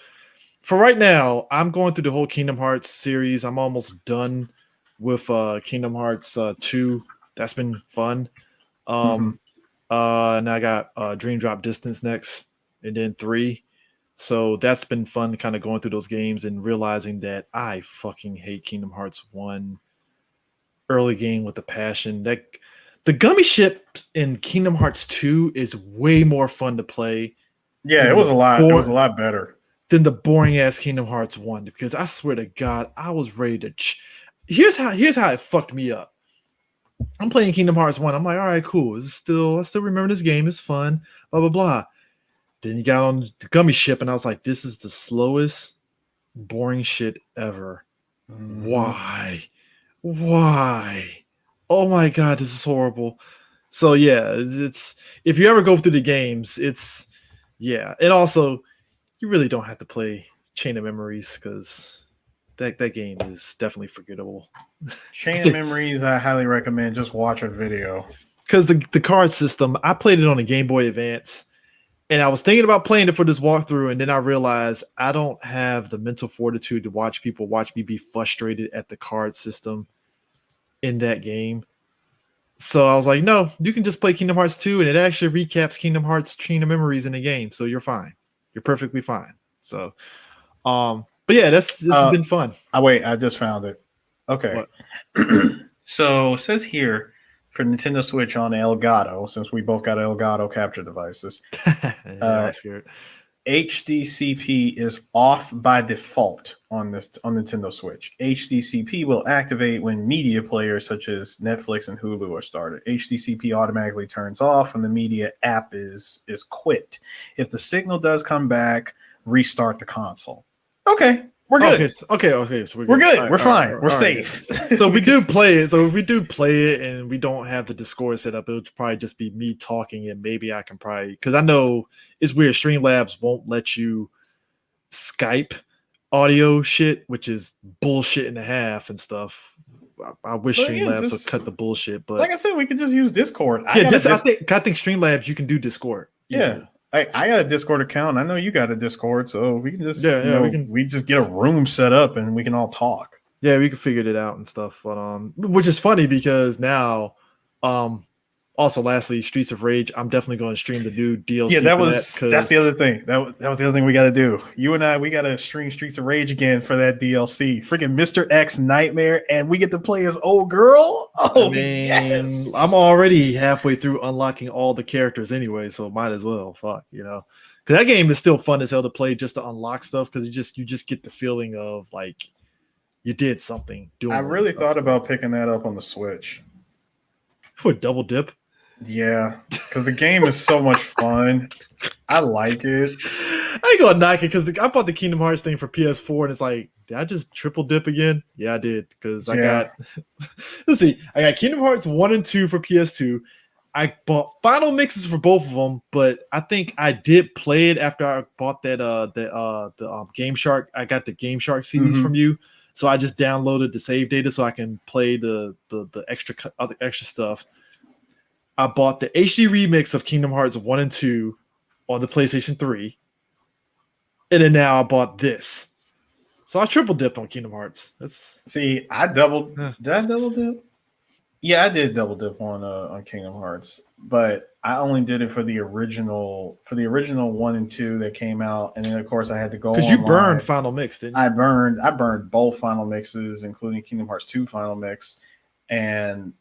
Speaker 1: for right now, I'm going through the whole Kingdom Hearts series. I'm almost done with Kingdom Hearts 2. That's been fun. And I got Dream Drop Distance next, and then 3. So that's been fun, kind of going through those games and realizing that I fucking hate Kingdom Hearts 1. Early game with the passion. That the gummy ship in Kingdom Hearts 2 is way more fun to play.
Speaker 2: Yeah, it was a lot better
Speaker 1: than the boring ass Kingdom Hearts 1 because I swear to God, I was ready to. Here's how it fucked me up. I'm playing Kingdom Hearts 1. I'm like, all right, cool. I still remember this game. It's fun. Blah blah blah. Then you got on the gummy ship, and I was like, this is the slowest, boring shit ever. Why? Oh my God, this is horrible. So yeah, it's if you ever go through the games, and also you really don't have to play Chain of Memories because that game is definitely forgettable.
Speaker 2: Chain of Memories, I highly recommend. Just watch a video
Speaker 1: because the card system. I played it on a Game Boy Advance, and I was thinking about playing it for this walkthrough, and then I realized I don't have the mental fortitude to watch people watch me be frustrated at the card system in that game. So I was like, no, you can just play Kingdom Hearts 2, and it actually recaps Kingdom Hearts Chain of Memories in the game, so you're fine. You're perfectly fine. So, but yeah, this has been fun.
Speaker 2: Wait, I just found it. Okay.
Speaker 1: What?
Speaker 2: So it says here for Nintendo Switch on Elgato, since we both got Elgato capture devices,
Speaker 1: Yeah, I'm scared.
Speaker 2: HDCP is off by default on Nintendo Switch. HDCP will activate when media players such as Netflix and Hulu are started. HDCP automatically turns off when the media app is quit. If the signal does come back, restart the console. Okay, we're good.
Speaker 1: Okay. So
Speaker 2: We're good.
Speaker 1: All right,
Speaker 2: We're fine.
Speaker 1: all right,
Speaker 2: We're
Speaker 1: all right.
Speaker 2: safe.
Speaker 1: So if we do play it. So if we do play it and we don't have the Discord set up, it'll probably just be me talking, and maybe I can probably, because I know it's weird. Streamlabs won't let you Skype audio shit, which is bullshit and a half and stuff. I wish
Speaker 2: But again,
Speaker 1: Streamlabs would
Speaker 2: just
Speaker 1: cut the bullshit, but
Speaker 2: like I said, we could just use Discord.
Speaker 1: I think Streamlabs you can do Discord.
Speaker 2: Yeah. I got a Discord account. I know you got a Discord, so we can just we just get a room set up and we can all talk.
Speaker 1: Yeah, we can figure it out and stuff. But which is funny because now, also lastly, Streets of Rage. I'm definitely going to stream the new DLC.
Speaker 2: Yeah, that's the other thing. That was the other thing we got to do. You and I, we got to stream Streets of Rage again for that DLC. Freaking Mr. X Nightmare, and we get to play as old girl. Oh, I mean, yes.
Speaker 1: I'm already halfway through unlocking all the characters anyway, so might as well. Fuck, because that game is still fun as hell to play just to unlock stuff because you just get the feeling of like you did something.
Speaker 2: I really thought about picking that up on the Switch.
Speaker 1: For double dip.
Speaker 2: Yeah, because the game is so much fun. I like it.
Speaker 1: I ain't gonna knock it because I bought the Kingdom Hearts thing for PS4, and it's like, did I just triple dip again? Yeah, I did because I got. Let's see, I got Kingdom Hearts 1 and 2 for PS2. I bought final mixes for both of them, but I think I did play it after I bought the Game Shark. I got the Game Shark CDs from you, so I just downloaded the save data so I can play the extra stuff. I bought the HD remix of Kingdom Hearts 1 and 2 on the PlayStation 3. And then now I bought this. So I triple dipped on Kingdom Hearts.
Speaker 2: Did I double dip? Yeah, I did double dip on Kingdom Hearts, but I only did it for the original 1 and 2 that came out, and then of course I had to go
Speaker 1: because you burned Final Mix, didn't you?
Speaker 2: I burned both Final Mixes, including Kingdom Hearts 2 Final Mix, and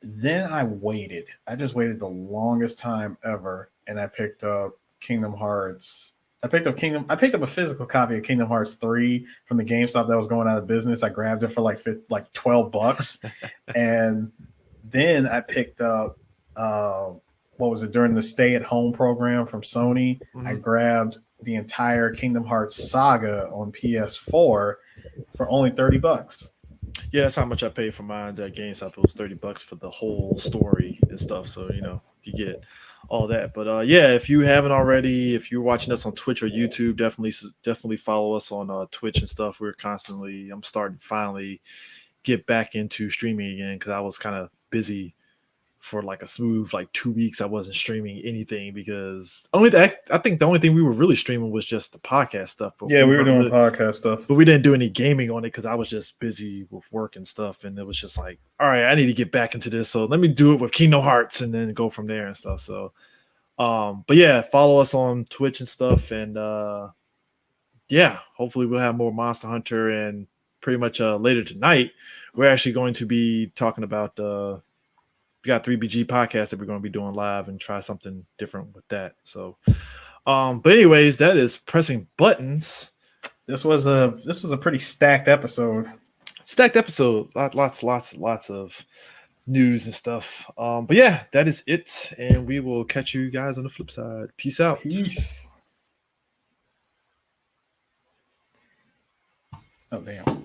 Speaker 2: then I waited. I just waited the longest time ever, and I picked up Kingdom Hearts. I picked up a physical copy of Kingdom Hearts 3 from the GameStop that was going out of business. I grabbed it for like $12, and then I picked up what was it during the stay-at-home program from Sony? I grabbed the entire Kingdom Hearts saga on PS4 for only $30.
Speaker 1: Yeah, that's how much I paid for mine at GameStop. It was $30 for the whole story and stuff. So you get all that. But yeah, if you haven't already, if you're watching us on Twitch or YouTube, definitely follow us on Twitch and stuff. I'm starting to finally get back into streaming again because I was kind of busy for like a smooth 2 weeks. I wasn't streaming anything because I think the only thing we were really streaming was just the podcast stuff. But
Speaker 2: yeah, we were doing podcast stuff,
Speaker 1: but we didn't do any gaming on it because I was just busy with work and stuff. And it was just like, all right, I need to get back into this. So let me do it with Kingdom Hearts and then go from there and stuff. So, but yeah, follow us on Twitch and stuff. And yeah, hopefully we'll have more Monster Hunter. And pretty much later tonight, we're actually going to be talking about we got 3BG podcast that we're going to be doing live and try something different with that. So, but anyways, that is pressing buttons.
Speaker 2: This was a pretty stacked episode.
Speaker 1: Lots of news and stuff. But yeah, that is it, and we will catch you guys on the flip side. Peace out.
Speaker 2: Peace. Oh damn.